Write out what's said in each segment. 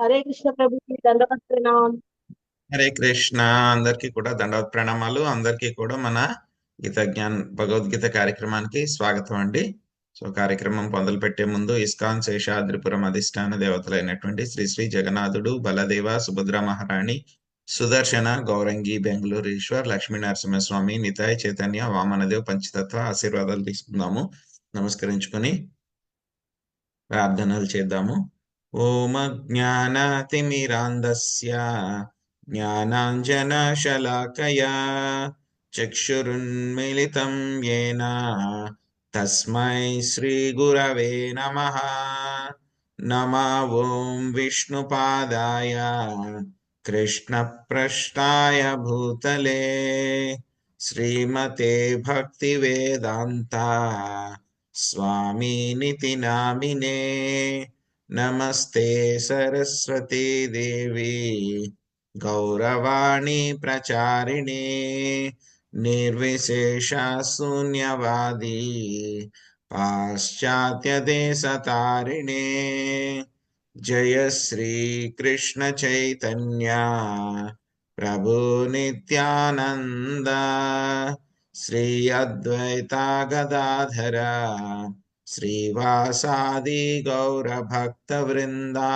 हरे कृष्ण प्रभु जी दंडवत प्रणाम। హరే కృష్ణ. అందరికీ కూడా దండవత్ ప్రణామాలు. అందరికీ కూడా మన భగవద్గీత కార్యక్రమానికి స్వాగతం అండి. సో కార్యక్రమం మొదలు పెట్టే ముందు ఇస్కాన్ శేషాద్రిపురం అధిష్టాన దేవతలైనటువంటి శ్రీ శ్రీ జగన్నాథుడు, బలదేవ, సుభద్ర మహారాణి, సుదర్శన, గౌరంగి, బెంగళూరు ఈశ్వర్, లక్ష్మీ నరసింహస్వామి, నితాయ్ చైతన్య, వామనదేవ్ పంచతత్వ ఆశీర్వాదాలు తీసుకుందాము. నమస్కరించుకొని ప్రార్థనలు చేద్దాము. ఓం అజ్ఞానాతిమిరాంధస్య జ్ఞానాంజనశలాకయా చక్షురున్మిళితం యేన తస్మై శ్రీగురవే నమః. ఓం విష్ణుపాదాయ కృష్ణప్రష్టాయ భూతలే శ్రీమతే భక్తివేదాంత స్వామినితి నామినే. నమస్తే సరస్వతీ దేవి గౌరవాణి ప్రచారిణే నిర్విశేష శూన్యవాది పాశ్చాత్య దేశతారిణే. జయ శ్రీ కృష్ణ చైతన్య ప్రభు నిత్యానంద శ్రీ అద్వైత గదాధర శ్రీవాసాది గౌర భక్త వృందా.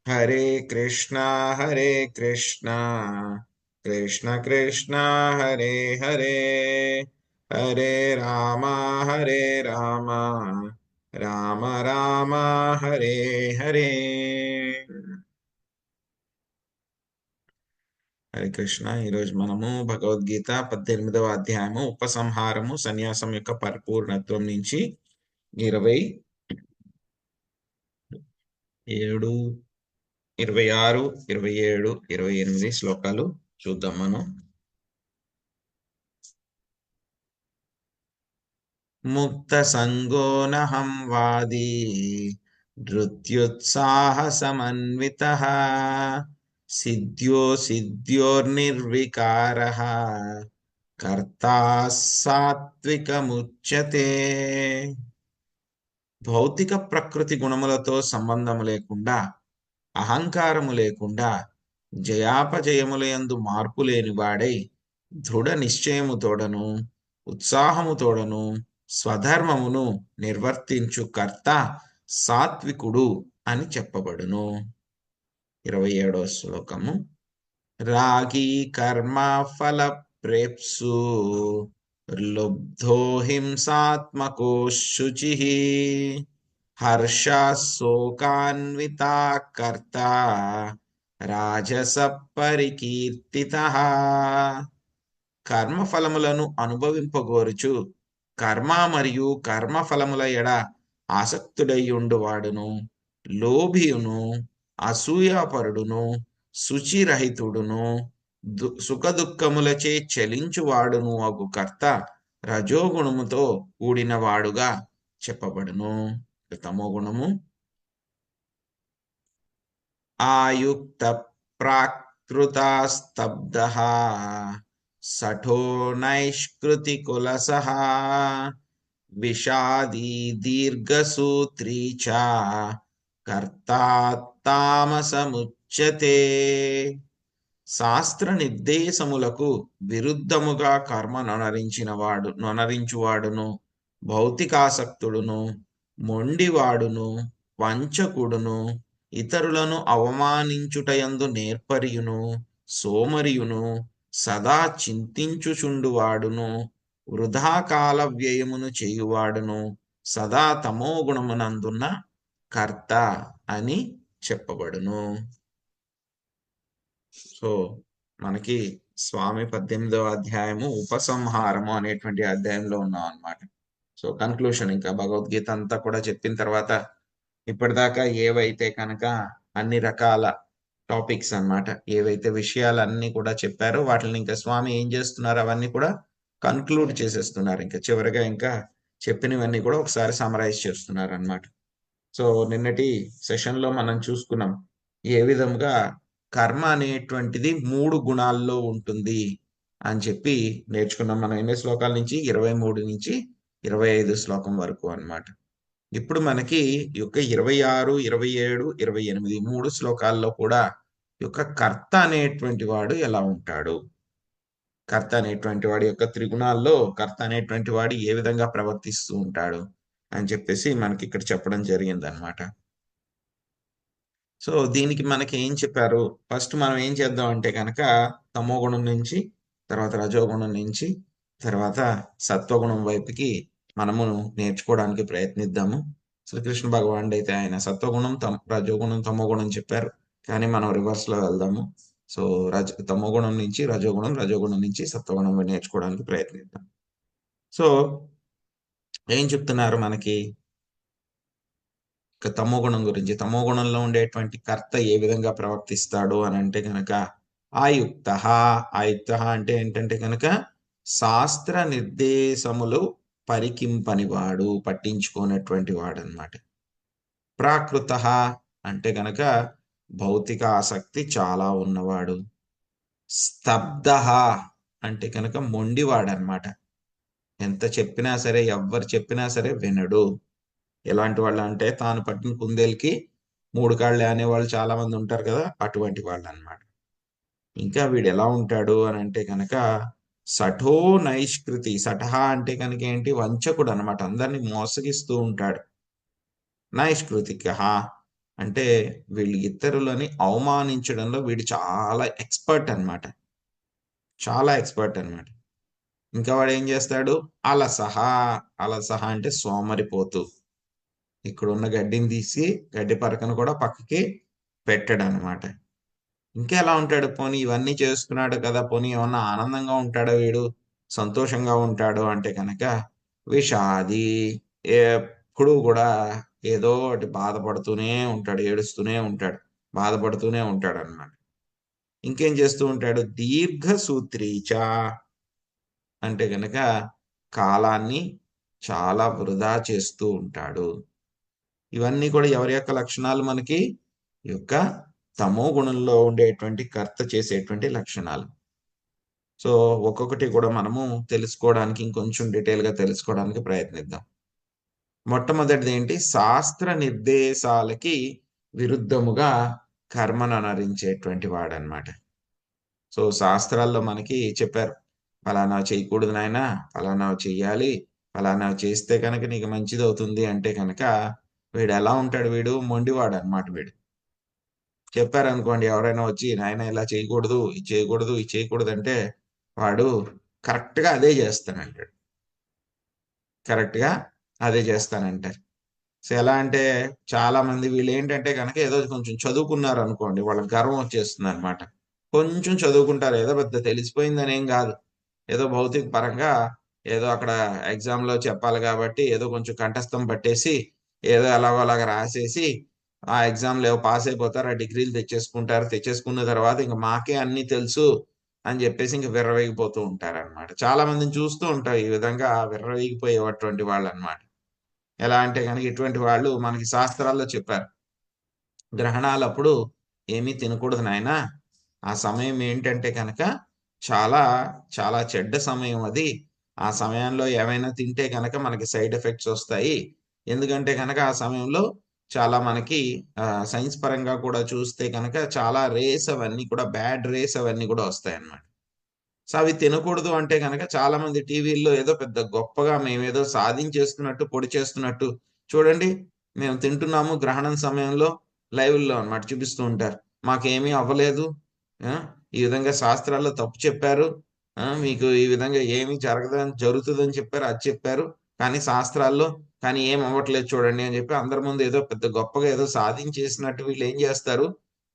హరే కృష్ణ కృష్ణ కృష్ణ హరే హరే, హరే రామ రామ రామ రామ హరే హరే. హరే కృష్ణ. ఈరోజు మనము భగవద్గీత 18వ అధ్యాయము ఉపసంహారము సన్యాసం యొక్క పరిపూర్ణత్వం నుంచి 27, 26, 27, 28 శ్లోకాలు చూద్దాం మనం. ముక్త సంగోనహం వాది ధృత్యుత్సాహ సమన్వితః సిద్ధ్యోర్నిర్వికారః కర్తా సాత్వికముచ్యతే. భౌతిక ప్రకృతి గుణములతో సంబంధము లేకుండా, అహంకారము లేకుండా, జయాపజయములయందు మార్పు లేనివాడై దృఢ నిశ్చయముతోడను ఉత్సాహముతోడను స్వధర్మమును నిర్వర్తించు కర్త సాత్వికుడు అని చెప్పబడును. 27వ శ్లోకము. రాగీ కర్మ ఫల ప్రేప్సు లుబ్ధో హింసాత్మకో శుచిః హర్ష శోకాన్వితా కర్త రాజస పరికీర్తితః. కర్మఫలములను అనుభవింపగోరుచు కర్మ మరియు కర్మఫలముల ఎడ ఆసక్తుడయ్యుండువాడును, లోభియును, అసూయాపరుడును, శుచిరహితుడును, సుఖదుఖములచే చలించువాడును అగు కర్త రజోగుణముతో కూడినవాడుగా చెప్పబడును. తమోగుణము. ఆయుక్త ప్రాకృతస్తబ్ధః సఠో నైష్కృతికులసః విషాదీ దీర్ఘసూత్రీ చ కర్తా తామసముచ్యతే. శాస్త్ర నిర్దేశములకు విరుద్ధముగా కర్మ నొనరించువాడును, భౌతికాసక్తుడును, మొండివాడును, వంచకుడును, ఇతరులను అవమానించుటయందు నేర్పరియును, సోమరియును, సదా చింతించుచుండువాడును, వృధా కాల వ్యయమును చేయువాడును, సదా తమోగుణమునందున్న కర్త అని చెప్పబడును. సో మనకి స్వామి 18వ అధ్యాయము ఉపసంహారము అనేటువంటి అధ్యాయంలో ఉన్నాం అన్నమాట. సో కన్క్లూషన్, ఇంకా భగవద్గీత అంతా కూడా చెప్పిన తర్వాత ఇప్పటిదాకా ఏవైతే కనుక అన్ని రకాల టాపిక్స్ అన్నమాట, ఏవైతే విషయాలన్నీ కూడా చెప్పారో వాటిని ఇంకా స్వామి ఏం చేస్తున్నారు, అవన్నీ కూడా కన్క్లూడ్ చేసేస్తున్నారు. ఇంకా చివరిగా ఇంకా చెప్పినవన్నీ కూడా ఒకసారి సమరైజ్ చేస్తున్నారు అన్నమాట. సో నిన్నటి సెషన్లో మనం చూసుకున్నాం ఏ విధంగా కర్మ అనేటువంటిది 3 గుణాల్లో ఉంటుంది అని చెప్పి నేర్చుకున్నాం మనం. ఎన్ని శ్లోకాల నుంచి? 23 నుంచి 25 శ్లోకం వరకు అన్నమాట. ఇప్పుడు మనకి ఈ యొక్క 26, 27, 28 3 శ్లోకాల్లో కూడా ఈ యొక్క కర్త అనేటువంటి వాడు ఎలా ఉంటాడు, కర్త అనేటువంటి వాడి యొక్క త్రిగుణాల్లో కర్త అనేటువంటి వాడు ఏ విధంగా ప్రవర్తిస్తూ ఉంటాడు అని చెప్పేసి మనకి ఇక్కడ చెప్పడం జరిగింది అనమాట. సో దీనికి మనకి ఏం చెప్పారు, ఫస్ట్ మనం ఏం చేద్దాం అంటే కనుక తమోగుణం నుంచి, తర్వాత రజోగుణం నుంచి, తర్వాత సత్వగుణం వైపుకి మనము నేర్చుకోవడానికి ప్రయత్నిద్దాము. శ్రీకృష్ణ భగవానుడు అయితే ఆయన సత్వగుణం రజోగుణం తమోగుణం చెప్పారు, కానీ మనం రివర్స్ లో వెళ్దాము. సో తమోగుణం నుంచి రజోగుణం, రజోగుణం నుంచి సత్వగుణం నేర్చుకోవడానికి ప్రయత్నిద్దాం. సో ఏం చెప్తున్నారు మనకి తమోగుణం గురించి, తమోగుణంలో ఉండేటువంటి కర్త ఏ విధంగా ప్రవర్తిస్తాడు అని అంటే కనుక ఆయుక్త. ఆయుక్త అంటే ఏంటంటే కనుక శాస్త్ర నిర్దేశములు పరికింపనివాడు, పట్టించుకోనటువంటి వాడు అనమాట. ప్రాకృత అంటే కనుక భౌతిక ఆసక్తి చాలా ఉన్నవాడు. స్తబ్ద అంటే కనుక మొండివాడు అనమాట. ఎంత చెప్పినా సరే, ఎవ్వరు చెప్పినా సరే వినడు. ఎలాంటి వాళ్ళు అంటే తాను పట్టిన కుందేలుకి 3 కాళ్ళే అనేవాళ్ళు చాలా మంది ఉంటారు కదా, అటువంటి వాళ్ళు అనమాట. ఇంకా వీడు ఎలా ఉంటాడు అని అంటే కనుక సఠో నైష్కృతి. సఠహ అంటే కనుక ఏంటి, వంచకుడు అనమాట, అందరిని మోసగిస్తూ ఉంటాడు. నైష్కృతిక అంటే వీళ్ళు ఇతరులని అవమానించడంలో వీడు చాలా ఎక్స్పర్ట్ అనమాట, చాలా ఎక్స్పర్ట్ అనమాట. ఇంకా వాడు ఏం చేస్తాడు, అలసహ. అలసహ అంటే సోమరిపోతు. ఇక్కడ ఉన్న గడ్డిని తీసి గడ్డి పరకను కూడా పక్కకి పెట్టాడు అనమాట. ఇంకా ఎలా ఉంటాడు, పోనీ ఇవన్నీ చేస్తున్నాడు కదా, పోనీ ఏమన్నా ఆనందంగా ఉంటాడో వీడు, సంతోషంగా ఉంటాడు అంటే కనుక విషాది. ఎప్పుడు కూడా ఏదో ఒకటి బాధపడుతూనే ఉంటాడు, ఏడుస్తూనే ఉంటాడు, బాధపడుతూనే ఉంటాడు అన్నమాట. ఇంకేం చేస్తూ ఉంటాడు, దీర్ఘ సూత్రీచ అంటే కనుక కాలాన్ని చాలా వృధా చేస్తూ ఉంటాడు. ఇవన్నీ కూడా ఎవరి యొక్క లక్షణాలు మనకి, ఈ యొక్క తమో గుణంలో ఉండేటువంటి కర్త చేసేటువంటి లక్షణాలు. సో ఒక్కొక్కటి కూడా మనము తెలుసుకోవడానికి, ఇంకొంచెం డీటెయిల్ గా తెలుసుకోవడానికి ప్రయత్నిద్దాం. మొట్టమొదటిది ఏంటి, శాస్త్ర నిర్దేశాలకి విరుద్ధముగా కర్మను అనరించేటువంటి వాడనమాట. సో శాస్త్రాల్లో మనకి చెప్పారు, ఫలానా చేయకూడదు నాయన, ఫలానా చెయ్యాలి, ఫలానా చేస్తే కనుక నీకు మంచిది అవుతుంది అంటే కనుక వీడు ఎలా ఉంటాడు, వీడు మొండివాడు అనమాట. వీడు చెప్పారనుకోండి, ఎవరైనా వచ్చి నాయన ఇలా చేయకూడదు, ఇది చేయకూడదు, ఇది చేయకూడదు అంటే వాడు కరెక్ట్ గా అదే చేస్తానంటాడు, కరెక్ట్ గా అదే చేస్తానంటారు. సో ఎలా అంటే చాలా మంది వీళ్ళు ఏంటంటే కనుక ఏదో కొంచెం చదువుకున్నారు అనుకోండి, వాళ్ళకి గర్వం వచ్చేస్తుంది అనమాట. కొంచెం చదువుకుంటారు, ఏదో పెద్ద తెలిసిపోయిందని ఏం కాదు, ఏదో భౌతిక పరంగా ఏదో అక్కడ ఎగ్జామ్ లో చెప్పాలి కాబట్టి ఏదో కొంచెం కంఠస్థం పట్టేసి ఏదో ఎలాగో అలాగా రాసేసి ఆ ఎగ్జామ్ లో పాస్ అయిపోతారు, ఆ డిగ్రీలు తెచ్చేసుకుంటారు. తెచ్చేసుకున్న తర్వాత ఇంకా మాకే అన్ని తెలుసు అని చెప్పేసి ఇంకా విర్రవీగిపోతూ ఉంటారు అనమాట. చాలా మందిని చూస్తూ ఉంటారు ఈ విధంగా విర్రవీగిపోయేటువంటి వాళ్ళు అనమాట. ఎలా అంటే కనుక ఇటువంటి వాళ్ళు మనకి శాస్త్రాల్లో చెప్పారు, గ్రహణాలప్పుడు ఏమీ తినకూడదు నాయనా, ఆ సమయం ఏంటంటే కనుక చాలా చాలా చెడ్డ సమయం అది. ఆ సమయంలో ఏమైనా తింటే కనుక మనకి సైడ్ ఎఫెక్ట్స్ వస్తాయి. ఎందుకంటే కనుక ఆ సమయంలో చాలా మనకి సైన్స్ పరంగా కూడా చూస్తే కనుక చాలా రేస్ అవన్నీ కూడా, బ్యాడ్ రేస్ అవన్నీ కూడా వస్తాయి అన్నమాట. సో అవి తినకూడదు అంటే కనుక చాలా మంది టీవీల్లో ఏదో పెద్ద గొప్పగా మేమేదో సాధించేస్తున్నట్టు, పొడి చేస్తున్నట్టు, చూడండి మేము తింటున్నాము గ్రహణం సమయంలో లైవ్లో అన్నమాట చూపిస్తూ ఉంటారు, మాకేమీ అవ్వలేదు, ఈ విధంగా శాస్త్రాల్లో తప్పు చెప్పారు, మీకు ఈ విధంగా ఏమీ జరగదని జరుగుతుందని చెప్పారు, అది చెప్పారు, కానీ శాస్త్రాల్లో కానీ ఏం అవ్వట్లేదు చూడండి అని చెప్పి అందరి ముందు ఏదో పెద్ద గొప్పగా ఏదో సాధించేసినట్టు వీళ్ళు ఏం చేస్తారు,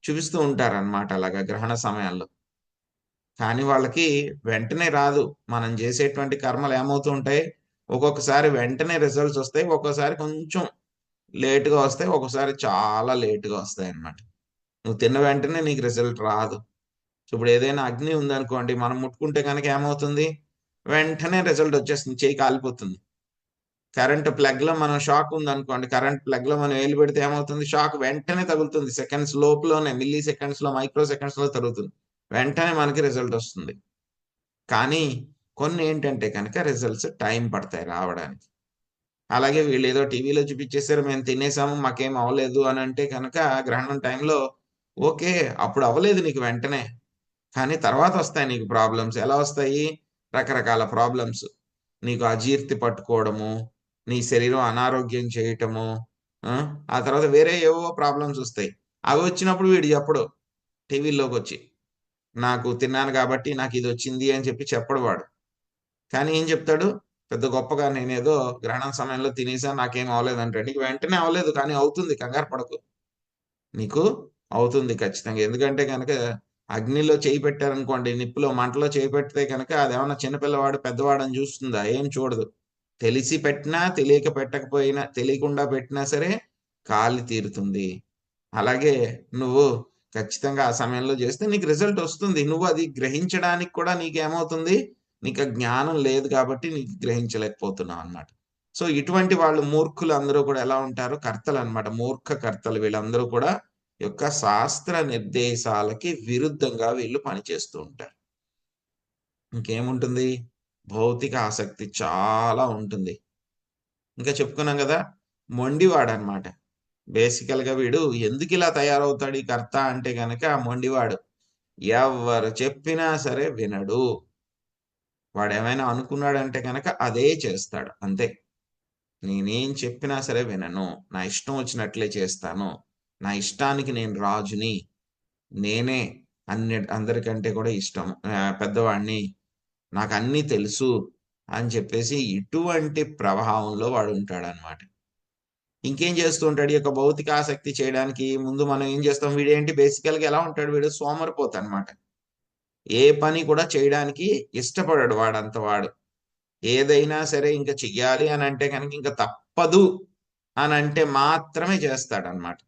చూపిస్తూ ఉంటారు అన్నమాట అలాగా గ్రహణ సమయాల్లో. కానీ వాళ్ళకి వెంటనే రాదు. మనం చేసేటువంటి కర్మలు ఏమవుతూ ఉంటాయి, ఒక్కొక్కసారి వెంటనే రిజల్ట్స్ వస్తాయి, ఒక్కోసారి కొంచెం లేటుగా వస్తాయి, ఒక్కోసారి చాలా లేటుగా వస్తాయి అన్నమాట. నువ్వు తిన్న వెంటనే నీకు రిజల్ట్ రాదు. సో ఇప్పుడు ఏదైనా అగ్ని ఉందనుకోండి, మనం ముట్టుకుంటే కనుక ఏమవుతుంది, వెంటనే రిజల్ట్ వచ్చేస్తుంది, చేయి కాలిపోతుంది. కరెంట్ ప్లగ్ లో మనం షాక్ ఉందనుకోండి, కరెంట్ ప్లగ్ లో మనం వేలు పెడితే ఏమవుతుంది, షాక్ వెంటనే తగులుతుంది, సెకండ్స్ లోపులోనే, మిల్లీ సెకండ్స్ లో, మైక్రో సెకండ్స్ లో తగులుతుంది, వెంటనే మనకి రిజల్ట్ వస్తుంది. కానీ కొన్ని ఏంటంటే కనుక రిజల్ట్స్ టైం పడతాయి రావడానికి. అలాగే వీళ్ళు ఏదో టీవీలో చూపించేసారు, మేము తినేసాము, మాకేం అవ్వలేదు అని అంటే కనుక గ్రహణం టైంలో ఓకే, అప్పుడు అవ్వలేదు నీకు వెంటనే, కానీ తర్వాత వస్తాయి నీకు ప్రాబ్లమ్స్. ఎలా వస్తాయి? రకరకాల ప్రాబ్లమ్స్. నీకు అజీర్తి పట్టుకోవడము, నీ శరీరం అనారోగ్యం చేయటము, ఆ ఆ తర్వాత వేరే ఏవో ప్రాబ్లమ్స్ వస్తాయి. అవి వచ్చినప్పుడు వీడు చెప్పడు టీవీల్లోకి వచ్చి, నాకు తిన్నాను కాబట్టి నాకు ఇది వచ్చింది అని చెప్పి చెప్పడు వాడు. కానీ ఏం చెప్తాడు? పెద్ద గొప్పగా నేనేదో గ్రహణం సమయంలో తినేసాను, నాకేం అవ్వలేదు అంటాడు. నీకు వెంటనే అవ్వలేదు, కానీ అవుతుంది, కంగారు పడకు. నీకు అవుతుంది ఖచ్చితంగా. ఎందుకంటే గనక అగ్నిలో చేయి పెట్టారనుకోండి, నిప్పులో మంటలో చేయి పెడితే గనక అదేమన్నా చిన్నపిల్లవాడు, పెద్దవాడని చూస్తుందా? ఏం చూడదు. తెలిసి పెట్టినా, తెలియక పెట్టకపోయినా, తెలియకుండా పెట్టినా సరే కాలి తీరుతుంది. అలాగే నువ్వు ఖచ్చితంగా ఆ సమయంలో చేస్తే నీకు రిజల్ట్ వస్తుంది. నువ్వు అది గ్రహించడానికి కూడా నీకేమవుతుంది? నీకు ఆ జ్ఞానం లేదు కాబట్టి నీకు గ్రహించలేకపోతున్నావు అన్నమాట. సో, ఇటువంటి వాళ్ళు మూర్ఖులు అందరూ కూడా ఎలా ఉంటారు? కర్తలన్నమాట. మూర్ఖ కర్తలు వీళ్ళందరూ కూడా యొక్క శాస్త్ర నిర్దేశాలకి విరుద్ధంగా వీళ్ళు పనిచేస్తూ ఉంటారు. ఇంకేముంటుంది? భౌతిక ఆసక్తి చాలా ఉంటుంది. ఇంకా చెప్పుకున్నాం గదా! మొండివాడనమాట. బేసికల్‌గా వీడు ఎందుకిలా తయారవుతాడు ఈ కర్త అంటే గనక మొండివాడు. ఎవ్వరు చెప్పినా సరే వినడు. వాడేమైనా అనుకున్నాడంటే గనక అదే చేస్తాడు. అంతే. నేనేం చెప్పినా సరే వినను. నా ఇష్టం వచ్చినట్లే చేస్తాను. నా ఇష్టానికి నేను రాజుని. నేనే అందరికంటే కూడా పెద్దవాడిని. నాకన్నీ తెలుసు అని చెప్పేసి ఇటువంటి ప్రభావంలో వాడుంటాడనమాట. ఇంకేం చేస్తూ ఉంటాడు? ఈ యొక్క భౌతిక ఆసక్తి చేయడానికి ముందు మనం ఏం చేస్తాం? వీడేంటి బేసికల్‌గా ఎలా ఉంటాడు? వీడు సోమరిపోతనమాట. ఏ పని కూడా చేయడానికి ఇష్టపడడు వాడంత వాడు. ఏదైనా సరే ఇంక చెయ్యాలి అనంటే గనక ఇంక తప్పదు అనంటే మాత్రమే చేస్తాడనమాట.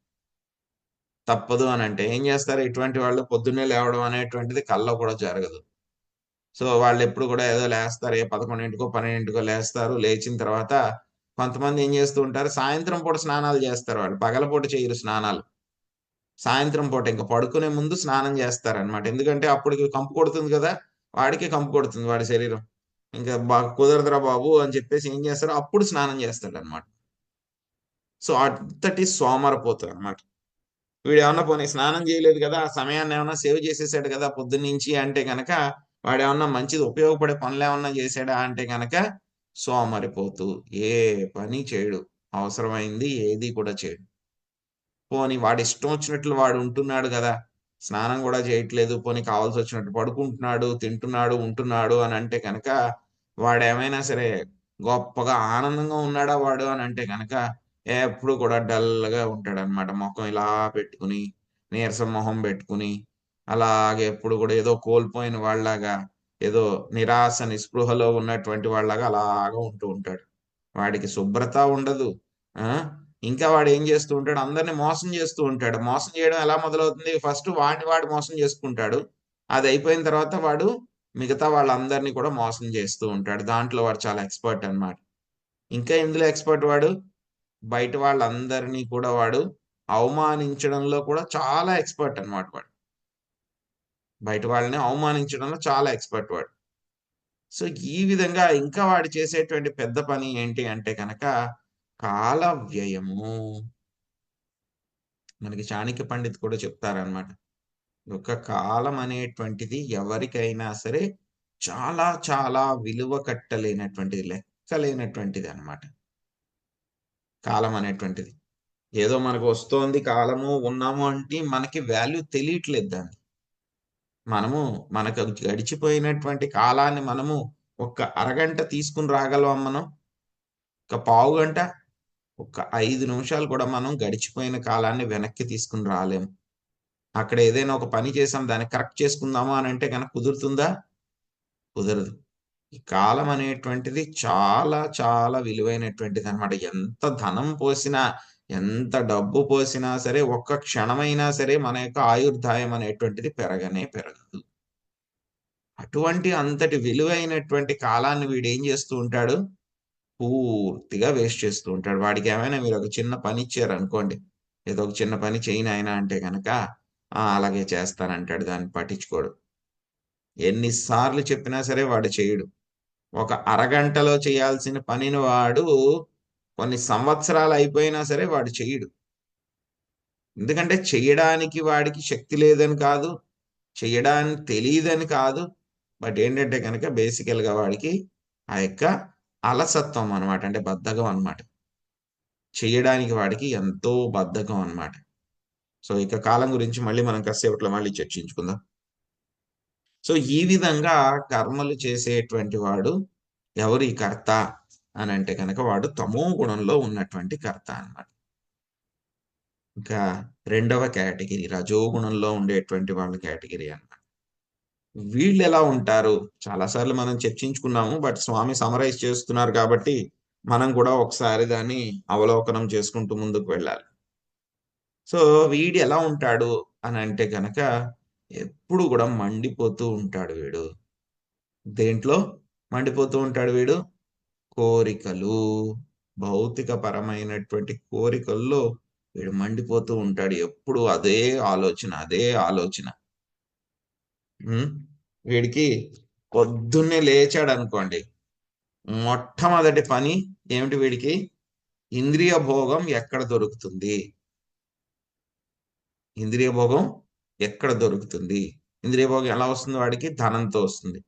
తప్పదు అనంటే. ఏం చేస్తారు ఇటువంటి వాళ్ళు? పొద్దున్నే లేవడం అనేటువంటిది కల్లో కూడా జరగదు. సో, వాళ్ళెప్పుడు కూడా ఏదో లేస్తారు. 11కో, 12కో లేస్తారు. లేచిన తర్వాత కొంతమంది ఏం చేస్తూ ఉంటారు? సాయంత్రం పూట స్నానాలు చేస్తారు వాళ్ళు. పగలపూట చెయ్యరు స్నానాలు. సాయంత్రం పూట ఇంక పడుకునే ముందు స్నానం చేస్తారనమాట. ఎందుకంటే అప్పటికి కంపు కొడుతుంది గదా! వాడికి కంపు కొడుతుంది వాడి శరీరం. ఇంక కుదరదురా బాబు అని చెప్పేసి ఏం చేస్తారు? అప్పుడు స్నానం చేస్తాడనమాట. సో, అంతటి సోమరిపోతు అనమాట. వీడేమన్నా పోనీ స్నానం చేయలేదు గదా! ఆ సమయాన్నేమన్నా సేవ్ చేసేసాడు గదా! పొద్దున్నుంచి అంటే గనక, వాడేమన్నా మంచిది ఉపయోగపడే పనులేమన్నా చేశాడా అంటే గనక, సోమరిపోతు. ఏ పని చేయడు. అవసరమైంది ఏది కూడా చేయడు. పోనీ వాడిష్టం వచ్చినట్లు వాడు ఉంటున్నాడు గదా! స్నానం గూడా చేయట్లేదు. పోనీ కావాల్సొచ్చినట్టు పడుకుంటున్నాడు, తింటున్నాడు, ఉంటున్నాడు అనంటే గనక, వాడేమైనా సరే గొప్పగా ఆనందంగా ఉన్నాడా వాడు అనంటే గనక, ఎప్పుడు కూడా డల్‌గా ఉంటాడనమాట. మొఖం ఇలా పెట్టుకొని, నీరసం మొహం బెట్టుకొని, అలాగే ఎప్పుడు గూడా ఏదో కోల్పోయిన వాళ్ళలాగా, ఏదో నిరాశ, నిస్పృహలో ఉన్నటువంటి వాళ్ళలాగా అలాగా ఉంటూ ఉంటాడు. వాడికి శుభ్రత ఉండదు. ఆ! ఇంకా వాడేం జేస్తూ ఉంటాడు, అందరిని మోసం జేస్తూ ఉంటాడు. మోసం జేయడం ఎలా మొదలవుతుంది? ఫస్ట్ వాడిని వాడు మోసం జేసుకుంటాడు. అదయిపోయిన తర్వాత వాడు మిగతా వాళ్ళందరిని కూడా మోసం జేస్తూ ఉంటాడు. దాంట్లో వాడు చాలా ఎక్స్‌పర్ట్ అన్నమాట. ఇంకా ఎందులో ఎక్స్‌పర్ట్ వాడు? బయట వాళ్ళందరిని కూడా వాడు అవమానించడంలో కూడా చాలా ఎక్స్‌పర్ట్ అన్నమాట వాడు. బయట వాళ్ళని అవమానించడంలో చాలా ఎక్స్‌పర్ట్ వాడు. సో, ఈ విధంగా ఇంకా వాడు చేసేటువంటి పెద్ద పని ఏంటి అంటే గనక కాల వ్యయము. మనకి చాణక్య పండిత్ కూడా చెప్తారనమాట. ఒక కాలం అనేటువంటిది ఎవరికైనా సరే చాలా చాలా విలువ కట్టలేనటువంటిది, లెక్కలేనటువంటిదనమాట. కాలం అనేటువంటిది. ఏదో మనకు వస్తోంది కాలము, ఉన్నాము అంటే మనకి వాల్యూ తెలియట్లేదు దాన్ని. మనకు గడిచిపోయినటువంటి కాలాన్ని మనము ఒక్క అరగంట తీసుకొని రాగలమా మనం? ఒక పావుగంట? ఒక్క 5 నిమిషాలు కూడా మనం గడిచిపోయిన కాలాన్ని వెనక్కి తీసుకొని రాలేము. అక్కడ ఏదైనా ఒక పని చేసాం, దాన్ని కరెక్ట్ చేసుకుందాము అనంటే గనక కుదురుతుందా? కుదరదు. ఈ కాలం అనేటువంటిది చాలా చాలా విలువైనటువంటిదనమాట. ఎంత ధనం పోసినా, ఎంత డబ్బు పోసినా సరే, ఒక్క క్షణమైనా సరే మన యొక్క ఆయుర్దాయం అనేటువంటిది పెరగనే పెరగదు. అటువంటి అంతటి విలువైనటువంటి కాలాన్ని వీడేం జేస్తూ ఉంటాడు? పూర్తిగా వేస్ట్ చేస్తూ ఉంటాడు. వాడికేమైనా మీరొక చిన్న పనిచ్చారనుకోండి, ఏదో ఒక చిన్న పని చెయ్యి నాయనా అంటే గనక, ఆ! అలాగే చేస్తానంటాడు. దాన్ని పట్టించుకోడు. ఎన్ని సార్లు చెప్పినా సరే వాడు చెయ్యడు. ఒక అరగంటలో చేయాల్సిన పనిని వాడు కొన్ని సంవత్సరాలు అయిపోయినా సరే వాడు చెయ్యడు. ఎందుకంటే చెయ్యడానికి వాడికి శక్తి లేదని కాదు, చెయ్యడానికి తెలియదని కాదు. బట్ ఏంటంటే కనుక బేసికల్గా వాడికి ఆ యొక్క అలసత్వం అనమాట, అంటే బద్ధకం అనమాట. చెయ్యడానికి వాడికి ఎంతో బద్ధకం అనమాట. సో ఇక కాలం గురించి మళ్ళీ మనం కాసేపట్లో మళ్ళీ చర్చించుకుందాం. సో ఈ విధంగా కర్మలు చేసేటువంటి వాడు ఎవరు ఈ కర్త అని అంటే కనుక వాడు తమో గుణంలో ఉన్నటువంటి కర్త అన్నమాట. ఇంకా రెండవ కేటగిరీ రజోగుణంలో ఉండేటువంటి వాళ్ళ కేటగిరీ అన్నమాట. వీళ్ళు ఎలా ఉంటారు చాలాసార్లు మనం చర్చించుకున్నాము, బట్ స్వామి సమరైజ్ చేస్తున్నారు కాబట్టి మనం కూడా ఒకసారి దాన్ని అవలోకనం చేసుకుంటూ ముందుకు వెళ్ళాలి. సో వీడు ఎలా ఉంటాడు అని అంటే గనక ఎప్పుడు కూడా మండిపోతూ ఉంటాడు వీడు. దేంట్లో మండిపోతూ ఉంటాడు వీడు? కోరికలు, భౌతిక పరమైనటువంటి కోరికల్లో వీడు మండిపోతూ ఉంటాడు. ఎప్పుడు అదే ఆలోచన, అదే ఆలోచన. వీడికి పొద్దున్నే లేచాడు అనుకోండి, మొట్టమొదటి పని ఏమిటి వీడికి? ఇంద్రియ భోగం ఎక్కడ దొరుకుతుంది, ఇంద్రియ భోగం ఎక్కడ దొరుకుతుంది. ఇంద్రియ భోగం ఎలా వస్తుంది వాడికి? ధనంతో వస్తుంది.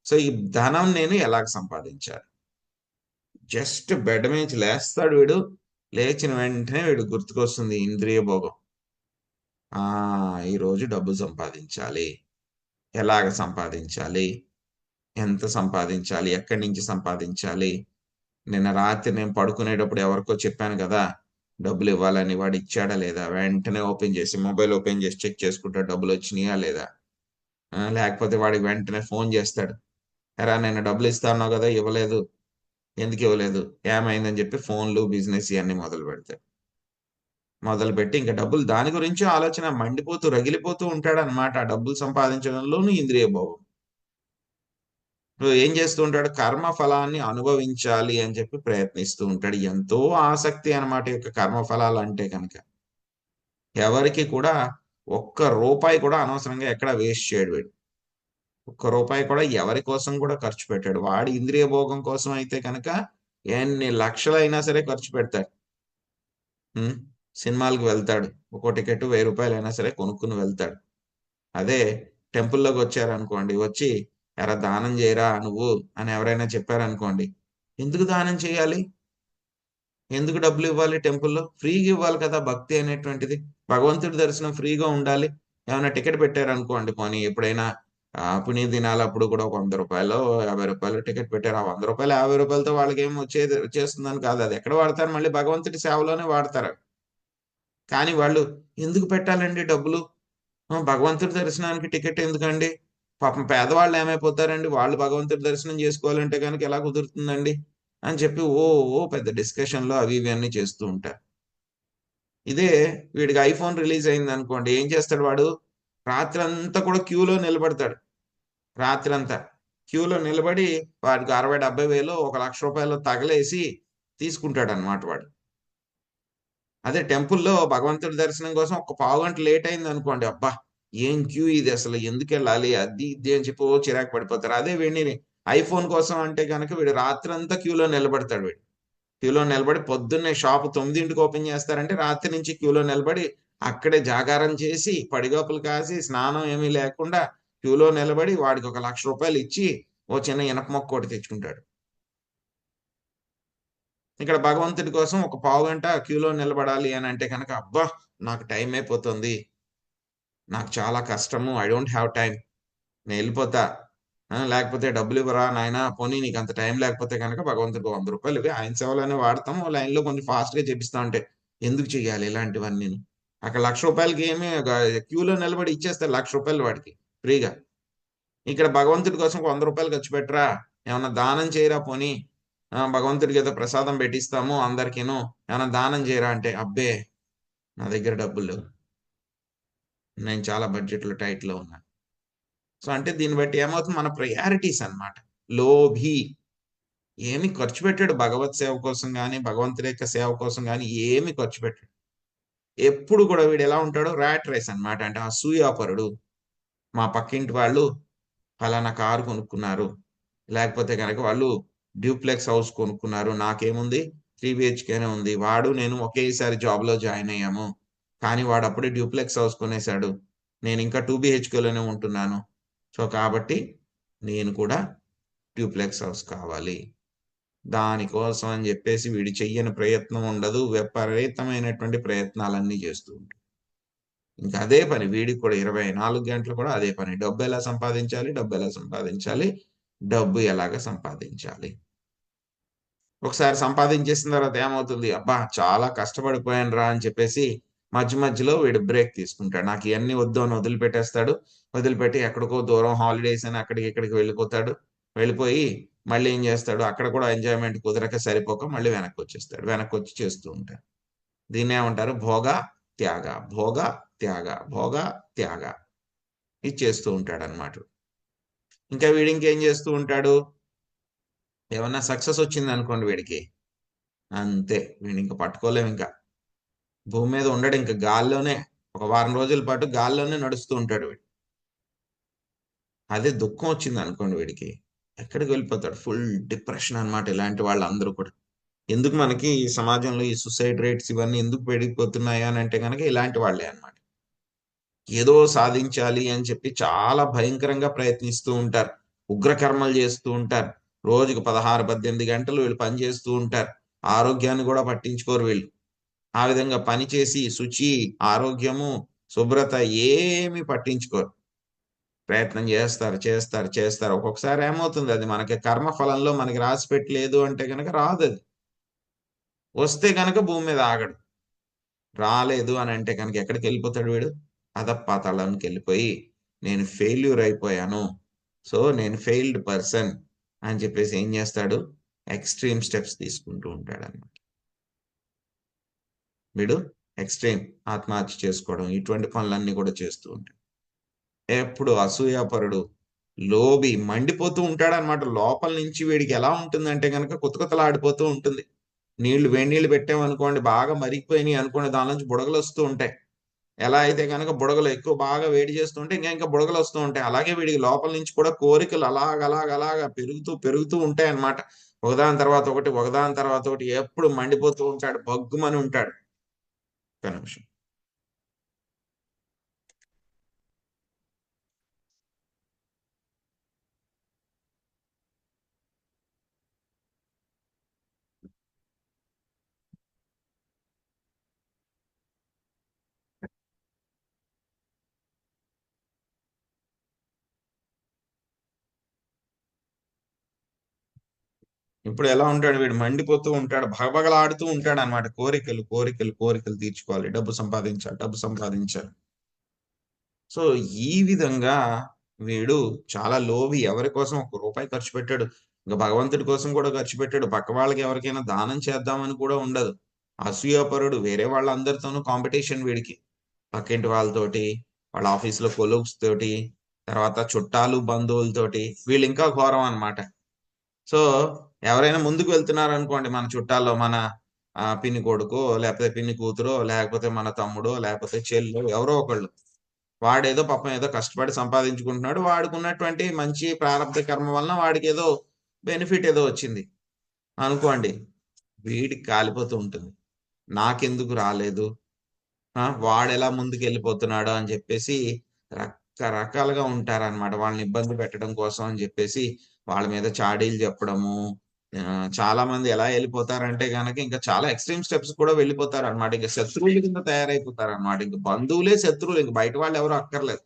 సో ఈ ధనం నేను ఎలాగ సంపాదించాలి? జస్ట్ బెడ్ నుంచి లేస్తాడు వీడు, లేచిన వెంటనే వీడు గుర్తుకొస్తుంది ఇంద్రియ భోగం. ఈరోజు డబ్బు సంపాదించాలి, ఎలాగ సంపాదించాలి, ఎంత సంపాదించాలి, ఎక్కడి నుంచి సంపాదించాలి. నిన్న రాత్రి నేను పడుకునేటప్పుడు ఎవరికో చెప్పాను కదా డబ్బులు ఇవ్వాలని, వాడు ఇచ్చాడా లేదా? వెంటనే ఓపెన్ చేసి మొబైల్ ఓపెన్ చేసి చెక్ చేసుకుంటాడు డబ్బులు వచ్చినాయా లేదా. లేకపోతే వాడికి వెంటనే ఫోన్ చేస్తాడు, ఎరా నేను డబ్బులు ఇస్తా అన్నావు కదా ఇవ్వలేదు, ఎందుకు ఇవ్వలేదు, ఏమైందని చెప్పి ఫోన్లు బిజినెస్ ఇవన్నీ మొదలుపెట్టి ఇంకా డబ్బులు దాని గురించి ఆలోచన, మండిపోతూ రగిలిపోతూ ఉంటాడు అనమాట. ఆ డబ్బులు సంపాదించడంలోనూ ఇంద్రియ భోగం. ఏం చేస్తూ ఉంటాడు? కర్మ ఫలాన్ని అనుభవించాలి అని చెప్పి ప్రయత్నిస్తూ ఉంటాడు. ఎంతో ఆసక్తి అనమాట యొక్క కర్మ ఫలాలు అంటే కనుక. ఎవరికి కూడా ఒక్క రూపాయి కూడా అనవసరంగా ఎక్కడ వేస్ట్ చేయడు వీడు. ఒక్క రూపాయి కూడా ఎవరి కోసం కూడా ఖర్చు పెట్టాడు. వాడి ఇంద్రియ భోగం కోసం అయితే కనుక ఎన్ని లక్షలైనా సరే ఖర్చు పెడతాడు. సినిమాలకు వెళ్తాడు, ఒక్కో టికెట్ 1000 రూపాయలైనా సరే కొనుక్కుని వెళ్తాడు. అదే టెంపుల్లోకి వచ్చారనుకోండి, వచ్చి ఎరా దానం చేయరా నువ్వు అని ఎవరైనా చెప్పారనుకోండి, ఎందుకు దానం చేయాలి, ఎందుకు డబ్బులు ఇవ్వాలి? టెంపుల్లో ఫ్రీగా ఇవ్వాలి కదా భక్తి అనేటువంటిది. భగవంతుడి దర్శనం ఫ్రీగా ఉండాలి. ఏమైనా టికెట్ పెట్టారనుకోండి, పోనీ ఎప్పుడైనా పుణ్య దినాలప్పుడు కూడా ఒక 100 రూపాయలు 50 రూపాయలు టికెట్ పెట్టారు. ఆ 100 రూపాయలు 50 రూపాయలతో వాళ్ళకి ఏం వచ్చేస్తుందని కాదు, అది ఎక్కడ వాడతారు? మళ్ళీ భగవంతుడి సేవలోనే వాడతారు. కానీ వాళ్ళు ఎందుకు పెట్టాలండి డబ్బులు? భగవంతుడి దర్శనానికి టికెట్ ఎందుకండి? పాపం పేదవాళ్ళు ఏమైపోతారండి, వాళ్ళు భగవంతుడి దర్శనం చేసుకోవాలంటే కనుక ఎలా కుదురుతుందండి అని చెప్పి ఓ పెద్ద డిస్కషన్లో అవి ఇవి అన్ని చేస్తూ ఉంటారు. ఇదే వీడికి ఐఫోన్ రిలీజ్ అయింది అనుకోండి, ఏం చేస్తాడు వాడు? రాత్రంతా కూడా క్యూలో నిలబడతాడు. రాత్రంతా క్యూలో నిలబడి వాడికి 60-70 వేలు 1,00,000 రూపాయలు తగలేసి తీసుకుంటాడు అనమాట వాడు. అదే టెంపుల్లో భగవంతుడి దర్శనం కోసం ఒక పావుగంట లేట్ అయింది అనుకోండి, అబ్బా ఏం క్యూ ఇది, అసలు ఎందుకు వెళ్ళాలి, అది ఇది అని చెప్పి చిరాకు పడిపోతారు. అదే వీడిని ఐఫోన్ కోసం అంటే కనుక వీడు రాత్రంతా క్యూలో నిలబడతాడు. వీడు క్యూలో నిలబడి పొద్దున్నే షాప్ 9ంటికి ఓపెన్ చేస్తారంటే రాత్రి నుంచి క్యూలో నిలబడి అక్కడే జాగారం చేసి పడిగోపులు కాసి స్నానం ఏమీ లేకుండా క్యూలో నిలబడి వాడికి 1,00,000 రూపాయలు ఇచ్చి ఓ చిన్న ఇనప మొక్క ఒకటి తెచ్చుకుంటాడు. ఇక్కడ భగవంతుడి కోసం ఒక పావుగంట క్యూలో నిలబడాలి అని అంటే కనుక, అబ్బా నాకు టైం అయిపోతుంది, నాకు చాలా కష్టము, ఐ డోంట్ హ్యావ్ టైం, నేను వెళ్ళిపోతా, లేకపోతే డబ్బులు ఇవ్వరా నాయన, పోనీ నీకు అంత టైం లేకపోతే కనుక భగవంతుడికి 100 రూపాయలు ఇవి, ఆయన సేవలోనే వాడతాము, లైన్లో కొంచెం ఫాస్ట్గా చేపిస్తా ఉంటే ఎందుకు చెయ్యాలి ఇలాంటివన్నీ? అక్కడ 1,00,000 రూపాయలకి ఏమి క్యూలో నిలబడి ఇచ్చేస్తారు 1,00,000 రూపాయలు వాడికి ఫ్రీగా. ఇక్కడ భగవంతుడి కోసం 100 రూపాయలు ఖర్చు పెట్టరా, ఏమన్నా దానం చేయరా, పోనీ భగవంతుడికి ఏదో ప్రసాదం పెట్టిస్తాము అందరికీను, ఏమైనా దానం చేయరా అంటే, అబ్బే నా దగ్గర డబ్బులు లేవు, నేను చాలా బడ్జెట్లో టైట్లో ఉన్నాను. సో అంటే దీన్ని బట్టి ఏమవుతుంది? మన ప్రయారిటీస్ అన్నమాట. లోభి ఏమి ఖర్చు పెట్టాడు భగవత్ సేవ కోసం కానీ భగవంతుడి యొక్క సేవ కోసం కానీ ఏమి ఖర్చు పెట్టాడు. ఎప్పుడు కూడా వీడు ఎలా ఉంటాడు? ర్యాట్ రేస్ అన్నమాట. అంటే అసూయాపరుడు. మా పక్కింటి వాళ్ళు ఫలానా కారు కొనుక్కున్నారు, లేకపోతే కనుక వాళ్ళు డ్యూప్లెక్స్ హౌస్ కొనుక్కున్నారు, నాకేముంది 3 బిహెచ్కేనే ఉంది. వాడు నేను ఒకేసారి జాబ్‌లో జాయిన్ అయ్యాము. కానీ వాడు అప్పుడే డ్యూప్లెక్స్ హౌస్ కొనేసాడు. నేను ఇంకా 2 బిహెచ్కేలోనే ఉంటున్నాను. సో, కాబట్టి నేను కూడా డ్యూప్లెక్స్ హౌస్ కావాలి. దానికోసం అని చెప్పేసి వీడు చెయ్యని ప్రయత్నం ఉండదు. విపరీతమైనటువంటి ప్రయత్నాలన్నీ చేస్తూ ఉంటాడు. ఇంకా అదే పని వీడికి కూడా 24 గంటలు కూడా అదే పని. డబ్బు ఎలా సంపాదించాలి? డబ్బు ఎలా సంపాదించాలి? డబ్బు ఎలాగ సంపాదించాలి? ఒకసారి సంపాదించేసిన తర్వాత ఏమవుతుంది? అబ్బా! చాలా కష్టపడిపోయానురా అని చెప్పేసి మధ్య మధ్యలో వీడు బ్రేక్ తీసుకుంటాడు. నాకు ఇయన్నీ వద్దు అని వదిలిపెట్టేస్తాడు. వదిలిపెట్టి ఎక్కడికో దూరం హాలిడేస్ అని అక్కడికి ఇక్కడికి వెళ్ళిపోతాడు. వెళ్ళిపోయి మళ్ళీ ఏం చేస్తాడు? అక్కడ కూడా ఎంజాయ్‌మెంట్ కుదరక సరిపోక మళ్ళీ వెనక్కొచ్చేస్తాడు. వెనక్కొచ్చి చేస్తూ ఉంటాడు. దీన్నేమంటారు? భోగ, త్యాగ, భోగ, త్యాగ, భోగ, త్యాగ. ఇది చేస్తూ ఉంటాడన్నమాట. ఇంకా వీడు ఇంకేం చేస్తూ ఉంటాడు? ఏమన్నా సక్సెస్ వచ్చిందనుకోండి వీడికి, అంతే వీడినింక పట్టుకోలేమింక. భూమి మీద ఉండడింక గాల్లోనే. ఒక వారం రోజుల పాటు గాల్లోనే నడుస్తూ ఉంటాడు వీడు. అదే దుఃఖం వచ్చిందనుకోండి వీడికి, ఎక్కడికి వెళ్ళిపోతాడు? ఫుల్ డిప్రెషన్ అన్నమాట ఇలాంటి వాళ్ళందరూ కూడా. ఎందుకు మనకి ఈ సమాజంలో ఈ సూసైడ్ రేట్స్ ఇవన్నీ ఎందుకు పెరిగిపోతున్నాయి అనంటే గనక ఇలాంటి వాళ్ళే అన్నమాట. ఏదో సాధించాలి అని చెప్పి చాలా భయంకరంగా ప్రయత్నిస్తూ ఉంటారు. ఉగ్ర కర్మలు చేస్తూ ఉంటారు. రోజుకి 16, 18 గంటలు వీళ్ళు పని చేస్తూ ఉంటారు. ఆరోగ్యాన్ని కూడా పట్టించుకోరు వీళ్ళు. ఆ విధంగా పని చేసి శుచి, ఆరోగ్యము, శుభ్రత ఏమి పట్టించుకోరు. ప్రయత్నం చేస్తారు, చేస్తారు, చేస్తారు. ఒక్కొక్కసారి ఏమవుతుంది అది మనకి కర్మ ఫలంలో మనకి రాసిపెట్టలేదు అంటే గనక రాదది. వస్తే గనక భూమి మీద ఆగడు. రాలేదు అని అంటే గనక ఎక్కడికెళ్ళిపోతాడు వీడు? అధపాతాళానికెళ్ళిపోయి నేను ఫెయిల్యూర్ అయిపోయాను. సో, నేను ఫెయిల్డ్ పర్సన్ అని చెప్పేసి ఏం చేస్తాడు? ఎక్స్‌ట్రీమ్ స్టెప్స్ తీసుకుంటూ ఉంటాడన్నమాట. వీడు ఎక్స్‌ట్రీమ్ ఆత్మహత్య చేసుకోవడం ఇటువంటి పనులన్నీ కూడా చేస్తూ ఉంటాడు. ఎప్పుడు అసూయాపరుడు, లోభి మండిపోతూ ఉంటాడన్నమాట. లోపల నుంచి వీడికి ఎలా ఉంటుందంటే గనక కుతకుతలాడిపోతూ ఉంటుంది. వేడి నీళ్లు పెట్టామనుకోండి బాగా మరిగిపోయినియి అనుకోండి దానిలోంచి బుడగలొస్తూ ఉంటాయి. ఎలా అయితే గనక బుడగలు ఎక్కువ బాగా వేడి చేస్తుంటే ఇంకా బుడగలొస్తూ ఉంటాయి. అలాగే వీడికి లోపల నుంచి కూడా కోరికలు అలాగ పెరుగుతూ, పెరుగుతూ ఉంటాయన్నమాట. ఒకదాని తర్వాత ఒకటి, ఒకదాని తర్వాత ఒకటి ఎప్పుడు మండిపోతూ ఉంటాడు. భగ్గుమని ఉంటాడు. ఒక్క నిమిషం. ఇప్పుడు ఎలా ఉంటాడు వీడు మండిపోతూ ఉంటాడు. భగభగలాడుతూ ఉంటాడన్నమాట. కోరికలు, కోరికలు, కోరికలు తీర్చుకోవాలి. డబ్బు సంపాదించాలి, డబ్బు సంపాదించాలి. సో, ఈ విధంగా వీడు చాలా లోభి. ఎవరి కోసం ఒక్క రూపాయి ఖర్చు పెట్టాడు. ఇంక భగవంతుడి కోసం కూడా ఖర్చు పెట్టాడు. పక్క వాళ్ళకి ఎవరికైనా దానం చేద్దామని కూడా ఉండదు. అసూయాపరుడు. వేరే వాళ్ళందరితోనూ కాంపిటీషన్ వీడికి. పక్కింటి వాళ్ళతోటి, వాళ్ళ ఆఫీస్‌లో కొలీగ్స్ తోటి, తర్వాత చుట్టాలు, బంధువులతోటి వీళ్ళింకా ఘోరం అన్నమాట. సో, ఎవరైనా ముందుకు వెళ్తున్నారనుకోండి మన చుట్టాల్లో మన పిన్ని కొడుకో, లేపోతే పిన్ని కూతురో, లేకపోతే మన తమ్ముడో, లేపోతే చెల్లో ఎవరో ఒకళ్ళు. వాడేదో పాపం ఏదో కష్టపడి సంపాదించుకుంటున్నాడు. వాడికున్నటువంటి మంచి ప్రారబ్ధ కర్మ వలన వాడికేదో బెనిఫిట్ ఏదో వచ్చింది అనుకోండి. వీడికి కాలిపోతూ ఉంటుంది. నాకెందుకు రాలేదు? వాడెలా ముందుకెళ్ళిపోతున్నాడో అని చెప్పేసి రకరకాలుగా ఉంటారనమాట. వాళ్ళని ఇబ్బంది పెట్టడం కోసం అని చెప్పేసి వాళ్ళ మీద చాడీలు చెప్పడము. చాలా మంది ఎలా ఎళ్ళిపోతారంటే గనక ఇంకా చాలా ఎక్స్‌ట్రీమ్ స్టెప్స్ కూడా వెళ్ళిపోతారనమాట. ఇంక శత్రువుల కింద తయారైపోతారనమాట. ఇంక బంధువులే శత్రువులు. ఇంక బయట వాళ్ళెవరు అక్కర్లేదు.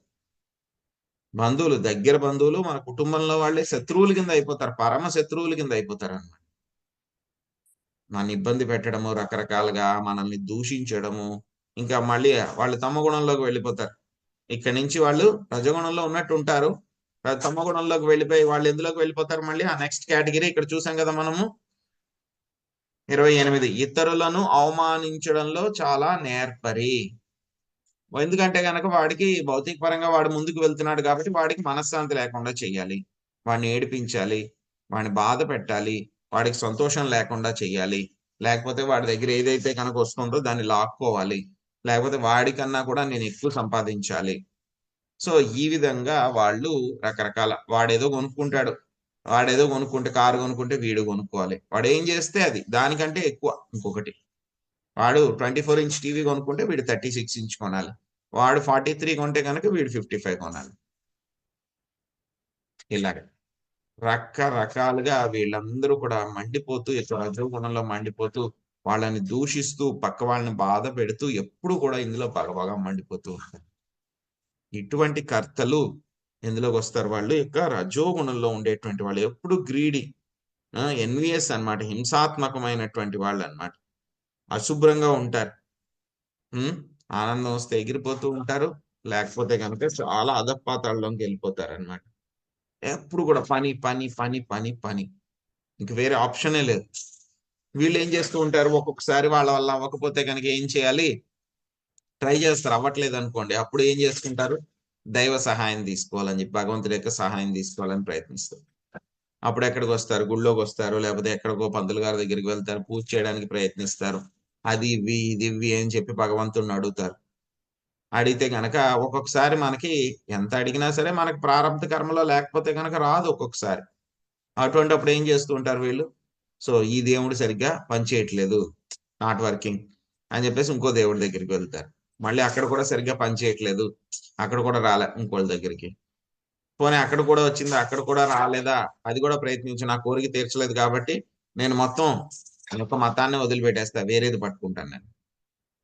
బంధువులు, దగ్గర బంధువులు, మన కుటుంబంలో వాళ్ళే శత్రువుల కింద అయిపోతారు. పరమ శత్రువుల కింద అయిపోతారనమాట. మనని ఇబ్బంది పెట్టడము, రకరకాలుగా మనల్ని దూషించడము. ఇంకా మళ్ళీ వాళ్ళు తమ గుణంలోకి వెళ్ళిపోతారు. ఇక్కడి నుంచి వాళ్ళు రజోగుణంలో ఉన్నట్టుంటారు. తమో గుణంలోకి వెళ్ళిపోయి వాళ్ళు ఎందులోకి వెళ్ళిపోతారు మళ్ళీ ఆ నెక్స్ట్ కేటగిరీ ఇక్కడ చూసాం కదా మనము 28 ఇతరులను అవమానించడంలో చాలా నేర్పరి. ఎందుకంటే గనక వాడికి భౌతిక పరంగా వాడు ముందుకు వెళ్తున్నాడు కాబట్టి వాడికి మనశ్శాంతి లేకుండా చెయ్యాలి. వాడిని ఏడిపించాలి. వాడిని బాధ పెట్టాలి. వాడికి సంతోషం లేకుండా చెయ్యాలి. లేకపోతే వాడి దగ్గర ఏదైతే గనక వస్తుందో దాన్ని లాక్కోవాలి. లేకపోతే వాడికన్నా కూడా నేను ఎక్కువ సంపాదించాలి. సో, ఈ విధంగా వాళ్ళు రకరకాల వాడేదో కొనుక్కుంటాడు. వాడేదో కొనుక్కుంటే కారు కొనుక్కుంటే వీడు కొనుక్కోవాలి. వాడు ఏం చేస్తే అది దానికంటే ఎక్కువ ఇంకొకటి. వాడు 24 ఇంచ్ టీవీ కొనుక్కుంటే వీడు 36 ఇంచ్ కొనాలి. వాడు 43 కొంటే కనుక వీడు 55 కొనాలి. ఇలాగ రకరకాలుగా వీళ్ళందరూ కూడా మండిపోతూ రజోగుణంలో మండిపోతూ వాళ్ళని దూషిస్తూ పక్క వాళ్ళని బాధ పెడుతూ ఎప్పుడు కూడా ఇందులో బాగా మండిపోతూ ఉంటారు. ఇటువంటి కర్తలు ఎందులోకి వస్తారు? వాళ్ళు యొక్క రజోగుణంలో ఉండేటువంటి వాళ్ళు ఎప్పుడు గ్రీడీ, ఎన్విఎస్ అన్నమాట, హింసాత్మకమైనటువంటి వాళ్ళు అన్నమాట. అశుభ్రంగా ఉంటారు. ఆనందం వస్తే ఎగిరిపోతూ ఉంటారు, లేకపోతే కనుక చాలా అధపాతాళంలోకి వెళ్ళిపోతారు అనమాట. ఎప్పుడు కూడా పని పని పని పని పని, ఇంక వేరే ఆప్షనే లేదు. వీళ్ళు ఏం చేస్తూ ఉంటారు? ఒక్కొక్కసారి వాళ్ళ వల్ల అవ్వకపోతే కనుక ఏం చేయాలి? ట్రై చేస్తారు, అవ్వట్లేదు అనుకోండి. అప్పుడు ఏం చేసుకుంటారు? దైవ సహాయం తీసుకోవాలని చెప్పి భగవంతుడి యొక్క సహాయం తీసుకోవాలని ప్రయత్నిస్తారు. అప్పుడు ఎక్కడికి వస్తారు? గుళ్ళోకి వస్తారు, లేకపోతే ఎక్కడికో పంతులు గారి దగ్గరికి వెళ్తారు, పూజ చేయడానికి ప్రయత్నిస్తారు. అది ఇవి ఇది ఇవి అని చెప్పి భగవంతుడిని అడుగుతారు. అడిగితే గనక ఒక్కొక్కసారి మనకి ఎంత అడిగినా సరే మనకి ప్రారంభ కర్మలో లేకపోతే గనక రాదు ఒక్కొక్కసారి. అటువంటిప్పుడు ఏం చేస్తూ ఉంటారు వీళ్ళు? సో ఈ దేవుడు సరిగ్గా పనిచేయట్లేదు, నాట్ వర్కింగ్ అని చెప్పేసి ఇంకో దేవుడి దగ్గరికి వెళ్తారు. మళ్ళీ అక్కడ కూడా సరిగ్గా పనిచేయట్లేదు, అక్కడ కూడా రాలే ఇంకోళ్ళ దగ్గరికి. పోనీ అక్కడ కూడా వచ్చిందా? అక్కడ కూడా రాలేదా? అది కూడా ప్రయత్నించి నా కోరిక తీర్చలేదు కాబట్టి నేను మొత్తం ఒక మతాన్ని వదిలిపెట్టేస్తా, వేరేది పట్టుకుంటాను, నేను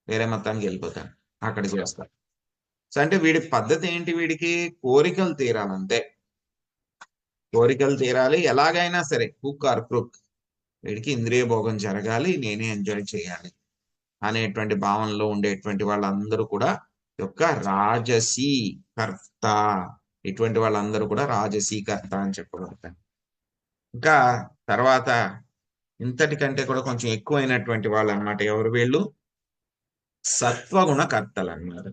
వేరే మతానికి వెళ్ళిపోతాను, అక్కడ చేస్తాను. సో అంటే వీడి పద్ధతి ఏంటి? వీడికి కోరికలు తీరాలంతే. కోరికలు తీరాలి ఎలాగైనా సరే, కుక్ ఆర్ క్రుక్, వీడికి ఇంద్రియ భోగం జరగాలి, నేనే ఎంజాయ్ చేయాలి అనేటువంటి భావనలో ఉండేటువంటి వాళ్ళందరూ కూడా యొక్క రాజసీ కర్త. ఇటువంటి వాళ్ళందరూ కూడా రాజసీ కర్త అని చెప్పబడతారు. ఇంకా తర్వాత ఇంతటి కంటే కూడా కొంచెం ఎక్కువైనటువంటి వాళ్ళు అన్నమాట. ఎవరు వీళ్ళు? సత్వగుణ కర్తలు అన్నారు.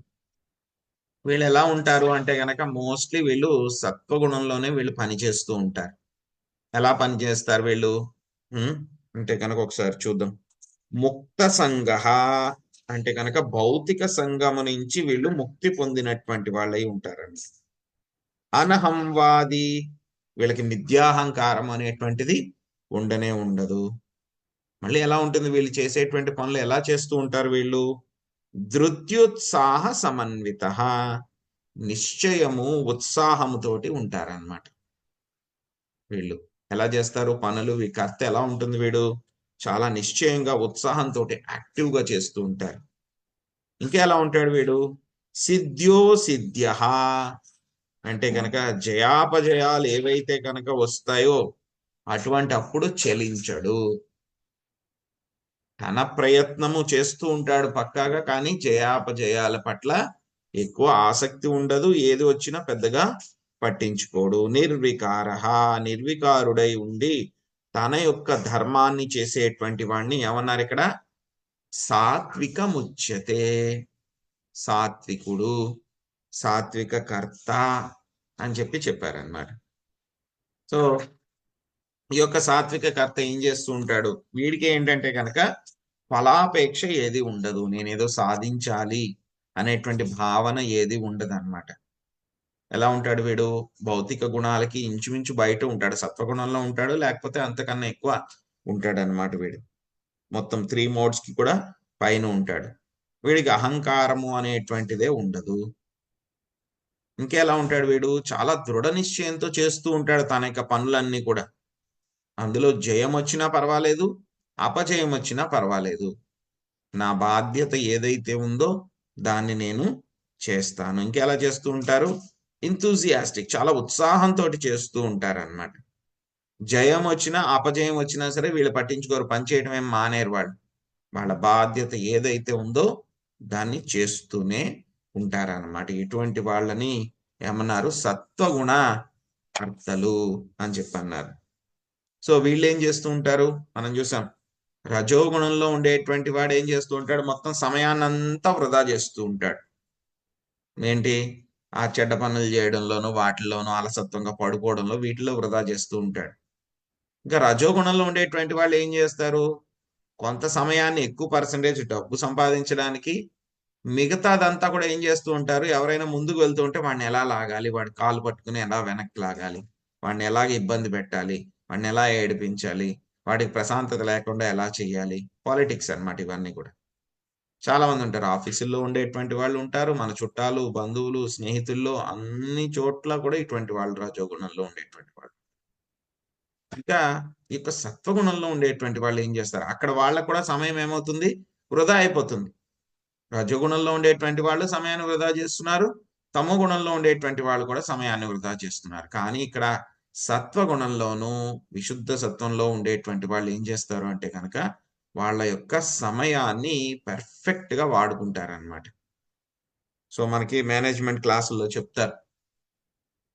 వీళ్ళు ఎలా ఉంటారు అంటే గనక మోస్ట్లీ వీళ్ళు సత్వగుణంలోనే వీళ్ళు పనిచేస్తూ ఉంటారు. ఎలా పనిచేస్తారు వీళ్ళు అంటే కనుక ఒకసారి చూద్దాం. ముక్త సంగ అంటే కనుక భౌతిక సంగము నుంచి వీళ్ళు ముక్తి పొందినటువంటి వాళ్ళై ఉంటారండి. అనహంవాది, వీళ్ళకి మిథ్యాహంకారం అనేటువంటిది ఉండనే ఉండదు. మళ్ళీ ఎలా ఉంటుంది? వీళ్ళు చేసేటువంటి పనులు ఎలా చేస్తూ ఉంటారు? వీళ్ళు ధృత్యుత్సాహ సమన్విత, నిశ్చయము ఉత్సాహముతోటి ఉంటారన్నమాట. వీళ్ళు ఎలా చేస్తారు పనులు? ఈ కర్త ఎలా ఉంటుంది? వీడు చాలా నిశ్చయంగా ఉత్సాహంతో యాక్టివ్ గా చేస్తూ ఉంటారు. ఇంకా ఎలా ఉంటాడు వీడు? సిద్ధ్యో సిద్ధ్య, అంటే కనుక జయాపజయాలు ఏవైతే కనుక వస్తాయో అటువంటి అప్పుడు చలించడు. తన ప్రయత్నము చేస్తూ ఉంటాడు పక్కాగా, కానీ జయాపజయాల పట్ల ఎక్కువ ఆసక్తి ఉండదు. ఏది వచ్చినా పెద్దగా పట్టించుకోడు. నిర్వికార, నిర్వికారుడై ఉండి తన యొక్క ధర్మాన్ని చేసేటువంటి వాణ్ణి ఏమన్నారు ఇక్కడ? సాత్వికముచ్యతే, సాత్వికుడు, సాత్విక కర్త అని చెప్పి చెప్పారనమాట. సో ఈ యొక్క సాత్విక కర్త ఏం చేస్తూ ఉంటాడు? వీడికి ఏంటంటే కనుక ఫలాపేక్ష ఏది ఉండదు, నేనేదో సాధించాలి అనేటువంటి భావన ఏది ఉండదు అనమాట. ఎలా ఉంటాడు వీడు? భౌతిక గుణాలకి ఇంచుమించు బయట ఉంటాడు, సత్వగుణంలో ఉంటాడు, లేకపోతే అంతకన్నా ఎక్కువ ఉంటాడు అనమాట. వీడు మొత్తం 3 మోడ్స్ కి కూడా పైన ఉంటాడు. వీడికి అహంకారము అనేటువంటిదే ఉండదు. ఇంకెలా ఉంటాడు వీడు? చాలా దృఢ నిశ్చయంతో చేస్తూ ఉంటాడు తన యొక్క పనులన్నీ కూడా. అందులో జయం వచ్చినా పర్వాలేదు, అపజయం వచ్చినా పర్వాలేదు, నా బాధ్యత ఏదైతే ఉందో దాన్ని నేను చేస్తాను. ఇంకెలా చేస్తూ ఉంటారు? ఇంతూజియాస్టిక్, చాలా ఉత్సాహంతో చేస్తూ ఉంటారన్నమాట. జయం వచ్చినా అపజయం వచ్చినా సరే వీళ్ళు పట్టించుకోరు, పని చేయడం ఏం మానేరు. వాళ్ళ బాధ్యత ఏదైతే ఉందో దాన్ని చేస్తూనే ఉంటారన్నమాట. ఇటువంటి వాళ్ళని ఏమన్నారు? సత్వగుణ కర్తలు అని చెప్పన్నారు. సో వీళ్ళు ఏం చేస్తూ ఉంటారు? మనం చూసాం, రజోగుణంలో ఉండేటువంటి వాడు ఏం చేస్తూ ఉంటాడు? మొత్తం సమయాన్నంతా వృధా చేస్తూ ఉంటాడు. ఏంటి? ఆ చెడ్డ పనులు చేయడంలోనూ వాటిల్లోనూ అలసత్వంగా పడుకోవడంలో వీటిలో వృధా చేస్తూ ఉంటాడు. ఇంకా రజోగుణంలో ఉండేటువంటి వాళ్ళు ఏం చేస్తారు? కొంత సమయాన్ని ఎక్కువ పర్సంటేజ్ డబ్బు సంపాదించడానికి, మిగతాదంతా కూడా ఏం చేస్తూ ఉంటారు? ఎవరైనా ముందుకు వెళ్తూ ఉంటే వాడిని ఎలా లాగాలి, వాడి కాలు పట్టుకుని ఎలా వెనక్కి లాగాలి, వాడిని ఎలాగ ఇబ్బంది పెట్టాలి, వాడిని ఎలా ఏడిపించాలి, వాడికి ప్రశాంతత లేకుండా ఎలా చేయాలి, పాలిటిక్స్ అన్నమాట ఇవన్నీ కూడా. చాలా మంది ఉంటారు, ఆఫీసుల్లో ఉండేటువంటి వాళ్ళు ఉంటారు, మన చుట్టాలు, బంధువులు, స్నేహితుల్లో అన్ని చోట్ల కూడా ఇటువంటి వాళ్ళు రజోగుణంలో ఉండేటువంటి వాళ్ళు. ఇంకా ఈ యొక్క సత్వగుణంలో ఉండేటువంటి వాళ్ళు ఏం చేస్తారు, అక్కడ వాళ్ళకు కూడా సమయం ఏమవుతుంది, వృధా అయిపోతుంది. రజోగుణంలో ఉండేటువంటి వాళ్ళు సమయాన్ని వృధా చేస్తున్నారు, తమో గుణంలో ఉండేటువంటి వాళ్ళు కూడా సమయాన్ని వృధా చేస్తున్నారు. కానీ ఇక్కడ సత్వగుణంలోనూ విశుద్ధ సత్వంలో ఉండేటువంటి వాళ్ళు ఏం చేస్తారు అంటే కనుక వాళ్ళ యొక్క సమయాన్ని పర్ఫెక్ట్ గా వాడుకుంటారనమాట. సో మనకి మేనేజ్మెంట్ క్లాసుల్లో చెప్తారు,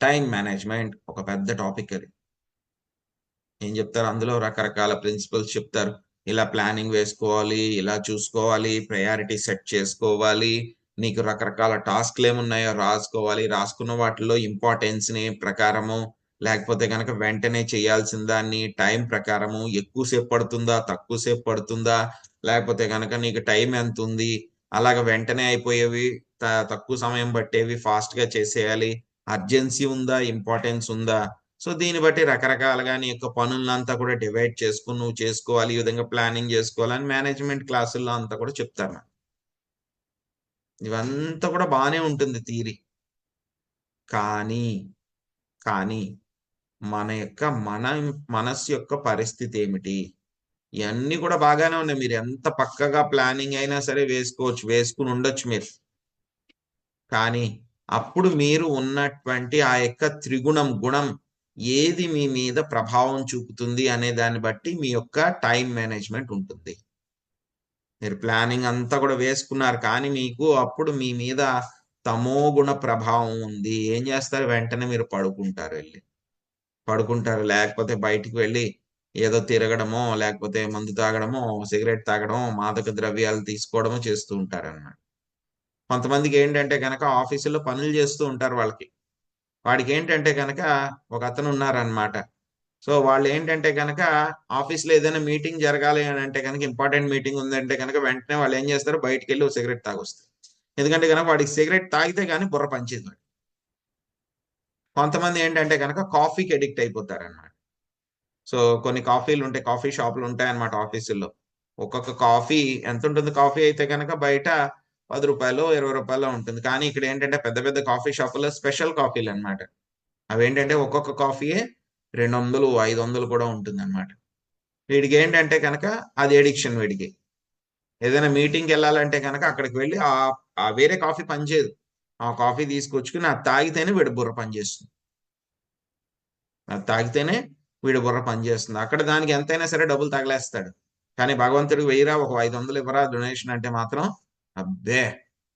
టైం మేనేజ్మెంట్ ఒక పెద్ద టాపిక్ అది. ఏం చెప్తారు అందులో రకరకాల ప్రిన్సిపల్స్ చెప్తారు. ఇలా ప్లానింగ్ వేసుకోవాలి, ఇలా చూసుకోవాలి, ప్రయారిటీ సెట్ చేసుకోవాలి, నీకు రకరకాల టాస్క్లు ఏమున్నాయో రాసుకోవాలి, రాసుకున్న వాటిలో ఇంపార్టెన్స్ ని ప్రకారము, లేకపోతే కనుక వెంటనే చేయాల్సిన దాన్ని టైం ప్రకారము ఎక్కువసేపు పడుతుందా, తక్కువసేపు పడుతుందా, లేకపోతే కనుక నీకు టైం ఎంత ఉంది, అలాగ వెంటనే అయిపోయేవి, తక్కువ సమయం పట్టేవి ఫాస్ట్ గా చేసేయాలి, అర్జెన్సీ ఉందా, ఇంపార్టెన్స్ ఉందా. సో దీన్ని బట్టి రకరకాలుగా నీ యొక్క పనులంతా కూడా డివైడ్ చేసుకుని నువ్వు చేసుకోవాలి, ఈ విధంగా ప్లానింగ్ చేసుకోవాలని మేనేజ్మెంట్ క్లాసుల్లో అంతా కూడా చెప్తారు నాకు. ఇవంతా కూడా బాగానే ఉంటుంది థియరీ. కానీ కానీ మన యొక్క మనస్సు యొక్క పరిస్థితి ఏమిటి, ఇవన్నీ కూడా బాగానే ఉన్నాయి. మీరు ఎంత పక్కగా ప్లానింగ్ అయినా సరే వేసుకోవచ్చు, వేసుకుని ఉండొచ్చు మీరు. కానీ అప్పుడు మీరు ఉన్నటువంటి ఆ యొక్క త్రిగుణం గుణం ఏది మీ మీద ప్రభావం చూపుతుంది అనే దాన్ని బట్టి మీ యొక్క టైం మేనేజ్మెంట్ ఉంటుంది. మీరు ప్లానింగ్ అంతా కూడా వేసుకున్నారు, కానీ మీకు అప్పుడు మీ మీద తమో గుణ ప్రభావం ఉంది. ఏం చేస్తారు, వెంటనే మీరు పడుకుంటారు, లేకపోతే బయటికి వెళ్ళి ఏదో తిరగడమో, లేకపోతే మందు తాగడమో, సిగరెట్ తాగడమో, మాదక ద్రవ్యాలు తీసుకోవడమో చేస్తూ ఉంటారన్నమాట. కొంతమందికి ఏంటంటే కనుక ఆఫీసులో పనులు చేస్తూ ఉంటారు, వాడికి ఏంటంటే కనుక ఒక అతను ఉన్నారనమాట. సో వాళ్ళు ఏంటంటే కనుక ఆఫీస్లో ఏదైనా మీటింగ్ జరగాలి అని అంటే కనుక, ఇంపార్టెంట్ మీటింగ్ ఉందంటే కనుక వెంటనే వాళ్ళు ఏం చేస్తారు, బయటికి వెళ్ళి సిగరెట్ తాగొస్తారు. ఎందుకంటే కనుక వాడికి సిగరెట్ తాగితే కానీ బుర్ర పనిచేయదు. కొంతమంది ఏంటంటే కనుక కాఫీకి అడిక్ట్ అయిపోతారన్నమాట. సో కొన్ని కాఫీలు ఉంటాయి, కాఫీ షాపులు ఉంటాయి అన్నమాట ఆఫీసుల్లో. ఒక్కొక్క కాఫీ ఎంత ఉంటుంది, కాఫీ అయితే కనుక బయట 10 రూపాయలు 20 రూపాయలు ఉంటుంది. కానీ ఇక్కడ ఏంటంటే పెద్ద పెద్ద కాఫీ షాపుల్లో స్పెషల్ కాఫీలు అన్నమాట. అవేంటంటే ఒక్కొక్క కాఫీయే 200 500 కూడా ఉంటుంది అనమాట. వీడికి ఏంటంటే కనుక అది ఎడిక్షన్. వీడికి ఏదైనా మీటింగ్కి వెళ్ళాలంటే కనుక అక్కడికి వెళ్ళి ఆ వేరే కాఫీ పనిచేయదు, ఆ కాఫీ తీసుకొచ్చుకుని అది తాగితేనే వీడి బుర్ర పనిచేస్తుంది, అది తాగితేనే వీడి బుర్ర పనిచేస్తుంది. అక్కడ దానికి ఎంతైనా సరే డబ్బులు తగలేస్తాడు. కానీ భగవంతుడికి వెయ్యిరా, ఒక 500 ఇవ్వరా డొనేషన్ అంటే మాత్రం, అబ్బే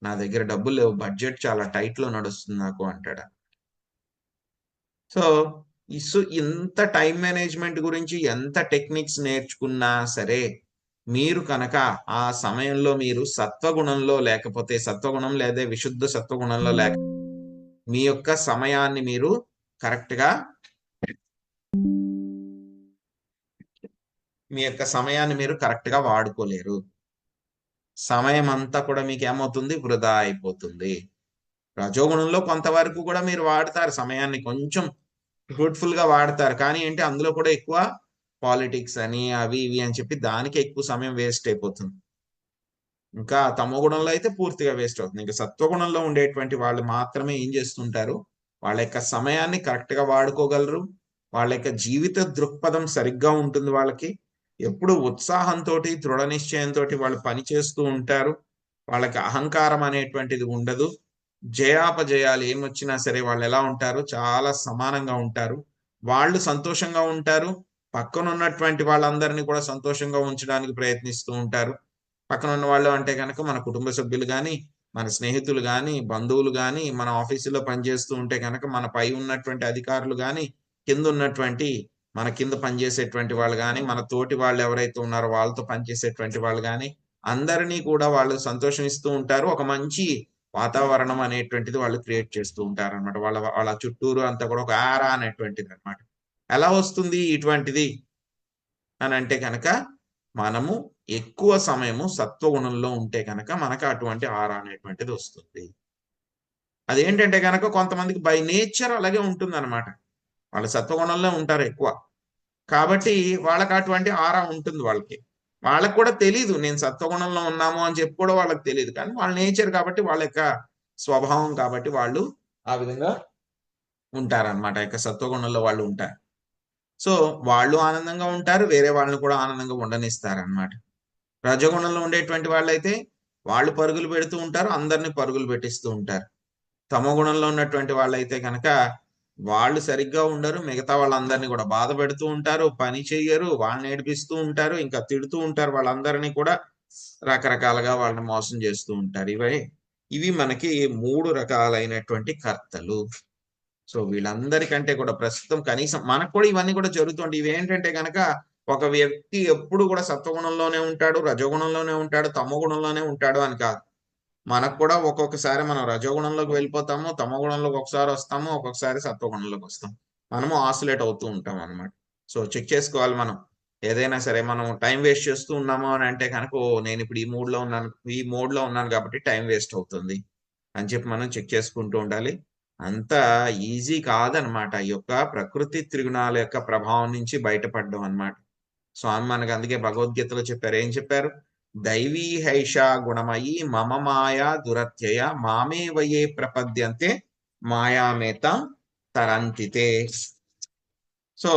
నా దగ్గర డబ్బులు లేవు, బడ్జెట్ చాలా టైట్ లో నడుస్తుంది నాకు అంటాడు. సో ఇంత టైం మేనేజ్మెంట్ గురించి ఎంత టెక్నిక్స్ నేర్చుకున్నా సరే, మీరు కనుక ఆ సమయంలో మీరు సత్వగుణంలో లేకపోతే, సత్వగుణం లేదా విశుద్ధ సత్వగుణంలో లేక మీ యొక్క సమయాన్ని మీరు కరెక్ట్ గా వాడుకోలేరు. సమయం అంతా కూడా మీకు ఏమవుతుంది, వృధా అయిపోతుంది. రజోగుణంలో కొంతవరకు కూడా మీరు వాడతారు సమయాన్ని, కొంచెం ఫ్రూట్ఫుల్ గా వాడతారు. కానీ ఏంటి, అందులో కూడా ఎక్కువ పాలిటిక్స్ అని అవి ఇవి అని చెప్పి దానికి ఎక్కువ సమయం వేస్ట్ అయిపోతుంది. ఇంకా తమో గుణంలో అయితే పూర్తిగా వేస్ట్ అవుతుంది. ఇంకా సత్వగుణంలో ఉండేటువంటి వాళ్ళు మాత్రమే ఏం చేస్తుంటారు, వాళ్ళ యొక్క సమయాన్ని కరెక్ట్ గా వాడుకోగలరు. వాళ్ళ యొక్క జీవిత దృక్పథం సరిగ్గా ఉంటుంది. వాళ్ళకి ఎప్పుడు ఉత్సాహంతో, దృఢ నిశ్చయంతో వాళ్ళు పని చేస్తూ ఉంటారు. వాళ్ళకి అహంకారం అనేటువంటిది ఉండదు. జయాపజయాలు ఏమొచ్చినా సరే వాళ్ళు ఎలా ఉంటారు, చాలా సమానంగా ఉంటారు. వాళ్ళు సంతోషంగా ఉంటారు, పక్కన ఉన్నటువంటి వాళ్ళందరినీ కూడా సంతోషంగా ఉంచడానికి ప్రయత్నిస్తూ ఉంటారు. పక్కన ఉన్న వాళ్ళు అంటే కనుక మన కుటుంబ సభ్యులు కానీ, మన స్నేహితులు కానీ, బంధువులు కానీ, మన ఆఫీసులో పనిచేస్తూ ఉంటే కనుక మన పై ఉన్నటువంటి అధికారులు కానీ, కింద ఉన్నటువంటి మన కింద పనిచేసేటువంటి వాళ్ళు కానీ, మన తోటి వాళ్ళు ఎవరైతే ఉన్నారో వాళ్ళతో పనిచేసేటువంటి వాళ్ళు కానీ, అందరినీ కూడా వాళ్ళు సంతోషం ఇస్తూ ఉంటారు. ఒక మంచి వాతావరణం అనేటువంటిది వాళ్ళు క్రియేట్ చేస్తూ ఉంటారు అనమాట. వాళ్ళ చుట్టూరు అంతా కూడా ఒక ఆరా అనేటువంటిది అనమాట. ఎలా వస్తుంది ఇటువంటిది అని అంటే కనుక, మనము ఎక్కువ సమయము సత్వగుణంలో ఉంటే కనుక మనకు అటువంటి ఆరా అనేటువంటిది వస్తుంది. అదేంటంటే కనుక కొంతమందికి బై నేచర్ అలాగే ఉంటుంది అనమాట. వాళ్ళు సత్వగుణంలో ఉంటారు ఎక్కువ. కాబట్టి వాళ్ళకి అటువంటి ఆరా ఉంటుంది వాళ్ళకి. వాళ్ళకి కూడా తెలీదు నేను సత్వగుణంలో ఉన్నాము అని చెప్పి కూడా వాళ్ళకి తెలియదు. కానీ వాళ్ళ నేచర్ కాబట్టి వాళ్ళ యొక్క స్వభావం కాబట్టి వాళ్ళు ఆ విధంగా ఉంటారన్నమాట. యొక్క సత్వగుణంలో వాళ్ళు ఉంటారు. సో వాళ్ళు ఆనందంగా ఉంటారు, వేరే వాళ్ళని కూడా ఆనందంగా ఉండనిస్తారన్నమాట. రజగుణంలో ఉండేటువంటి వాళ్ళైతే వాళ్ళు పరుగులు పెడుతూ ఉంటారు, అందరినీ పరుగులు పెట్టిస్తూ ఉంటారు. తమో గుణంలో ఉన్నటువంటి వాళ్ళైతే కనుక వాళ్ళు సరిగ్గా ఉండరు, మిగతా వాళ్ళందరినీ కూడా బాధ పెడుతూ ఉంటారు, పని చెయ్యరు, వాళ్ళని ఏడిపిస్తూ ఉంటారు, ఇంకా తిడుతూ ఉంటారు వాళ్ళందరినీ కూడా, రకరకాలుగా వాళ్ళని మోసం చేస్తూ ఉంటారు. ఇవి మనకి 3 రకాలైనటువంటి కర్తలు. సో వీళ్ళందరికంటే కూడా ప్రస్తుతం కనీసం మనకు కూడా ఇవన్నీ కూడా జరుగుతుంటాయి. ఇవేంటంటే కనుక ఒక వ్యక్తి ఎప్పుడు కూడా సత్వగుణంలోనే ఉంటాడు, రజోగుణంలోనే ఉంటాడు, తమో గుణంలోనే ఉంటాడు అని కాదు. మనకు కూడా ఒక్కొక్కసారి మనం రజోగుణంలోకి వెళ్ళిపోతాము, తమో గుణంలోకి ఒకసారి వస్తాము, ఒక్కొక్కసారి సత్వగుణంలోకి వస్తాం. మనము ఆసిలేట్ అవుతూ ఉంటాం అనమాట. సో చెక్ చేసుకోవాలి మనం. ఏదైనా సరే మనం టైం వేస్ట్ చేస్తూ ఉన్నాము అని అంటే కనుక నేను ఇప్పుడు ఈ మోడ్ లో ఉన్నాను కాబట్టి టైం వేస్ట్ అవుతుంది అని చెప్పి మనం చెక్ చేసుకుంటూ ఉండాలి. అంత ఈజీ కాదనమాట ఈ యొక్క ప్రకృతి త్రిగుణాల యొక్క ప్రభావం నుంచి బయటపడడం అనమాట. స్వామి మనకి అందుకే భగవద్గీతలో చెప్పారు. ఏం చెప్పారు? దైవీ హైషా గుణమయీ మమ మాయా దురత్యయ మామే వయే ప్రపద్యంతే మాయామేత తరంతితే. సో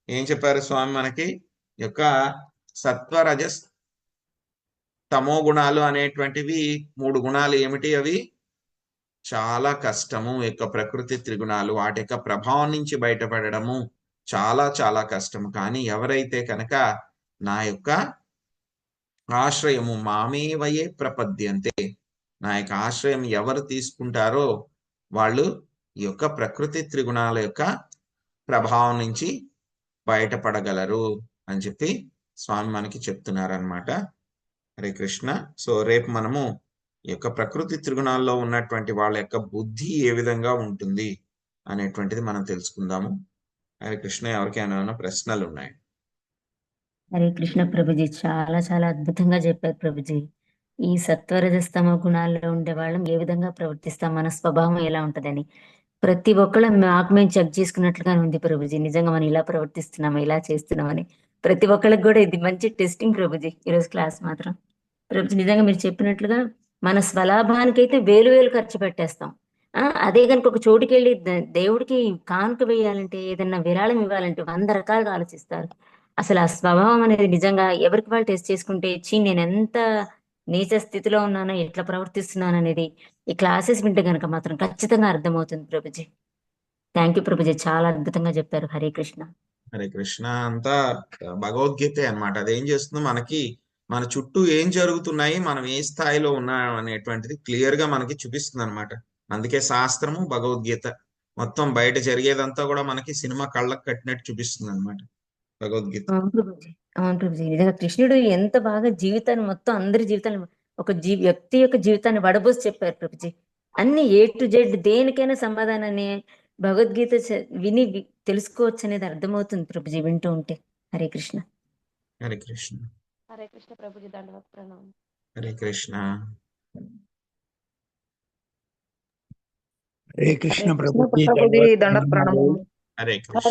ఏం చెప్పారు స్వామి మనకి? యొక్క సత్వరజస్ తమో గుణాలు అనేటువంటివి 3 గుణాలు ఏమిటి? అవి చాలా కష్టము. యొక్క ప్రకృతి త్రిగుణాలు వాటి యొక్క ప్రభావం నుంచి బయటపడడము చాలా చాలా కష్టము. కానీ ఎవరైతే కనుక నా యొక్క ఆశ్రయము మామేవయే ప్రపద్యంతే, నా యొక్క ఆశ్రయం ఎవరు తీసుకుంటారో వాళ్ళు ఈ యొక్క ప్రకృతి త్రిగుణాల యొక్క ప్రభావం నుంచి బయటపడగలరు అని చెప్పి స్వామి మనకి చెప్తున్నారనమాట. హరే కృష్ణ. సో రేపు మనము ఈ యొక్క ప్రకృతి త్రిగుణాల్లో ఉన్నటువంటి వాళ్ళ యొక్క బుద్ధి ఏ విధంగా ఉంటుంది అనేటువంటిది మనం తెలుసుకుందాము. హరే కృష్ణ. ఎవరికైనా ఏమైనా ప్రశ్నలు ఉన్నాయి? హరే కృష్ణ ప్రభుజీ, చాలా చాలా అద్భుతంగా చెప్పారు ప్రభుజీ. ఈ సత్వరజస్తమ గుణాల్లో ఉండే వాళ్ళం ఏ విధంగా ప్రవర్తిస్తాం, మన స్వభావం ఎలా ఉంటదని ప్రతి ఒక్కళ్ళం మాకు మేము చెక్ చేసుకున్నట్లుగానే ఉంది ప్రభుజీ. నిజంగా మనం ఇలా ప్రవర్తిస్తున్నామా, ఇలా చేస్తున్నామని ప్రతి ఒక్కళ్ళకి కూడా ఇది మంచి టెస్టింగ్ ప్రభుజీ. ఈరోజు క్లాస్ మాత్రం ప్రభుజీ నిజంగా మీరు చెప్పినట్లుగా మన స్వలాభానికైతే వేలు వేలు ఖర్చు పెట్టేస్తాం. అదే కనుక ఒక చోటుకి వెళ్ళి దేవుడికి కానుక వేయాలంటే, ఏదన్నా విరాళం ఇవ్వాలంటే 100 రకాలుగా ఆలోచిస్తారు. అసలు ఆ స్వభావం అనేది నిజంగా ఎవరికి వాళ్ళు టెస్ట్ చేసుకుంటే, నేను ఎంత నీచ స్థితిలో ఉన్నానో, ఎట్లా ప్రవర్తిస్తున్నాను అనేది ఈ క్లాసెస్ వింటే గనక మాత్రం ఖచ్చితంగా అర్థమవుతుంది ప్రభుజీ. థ్యాంక్ యూ ప్రభుజీ, చాలా అద్భుతంగా చెప్పారు. హరే కృష్ణ. హరే కృష్ణ. అంతా భగవద్గీతే అన్నమాట. అదేం చేస్తుందో మనకి మన చుట్టూ ఏం జరుగుతున్నాయి, మనం ఏ స్థాయిలో ఉన్నాం అనేటువంటిది క్లియర్ గా మనకి చూపిస్తుంది అనమాట. అందుకే శాస్త్రము భగవద్గీత మొత్తం బయట జరిగేదంతా కూడా మనకి సినిమా కళ్ళకు కట్టినట్టు చూపిస్తుంది అనమాట భగవద్గీత. అవును ప్రభుజీ, అవును ప్రభుజీ. నిజంగా కృష్ణుడు ఎంత బాగా జీవితాన్ని మొత్తం అందరి జీవితాన్ని ఒక వ్యక్తి యొక్క జీవితాన్ని వడబోసి చెప్పారు ప్రభుజీ. అన్ని A to Z దేనికైనా సమాధానాన్ని భగవద్గీత విని తెలుసుకోవచ్చు అనేది అర్థమవుతుంది ప్రభుజీ వింటూ ఉంటే. హరే కృష్ణ. హరే కృష్ణ. హరే కృష్ణ ప్రభుజీ, దండవత్ ప్రణామం. హరే కృష్ణ. హరే కృష్ణ ప్రభుజీ, ప్రభుజీ, దండవత్ దండవత్ ప్రణామం. ప్రణామాలు. హరే కృష్ణ.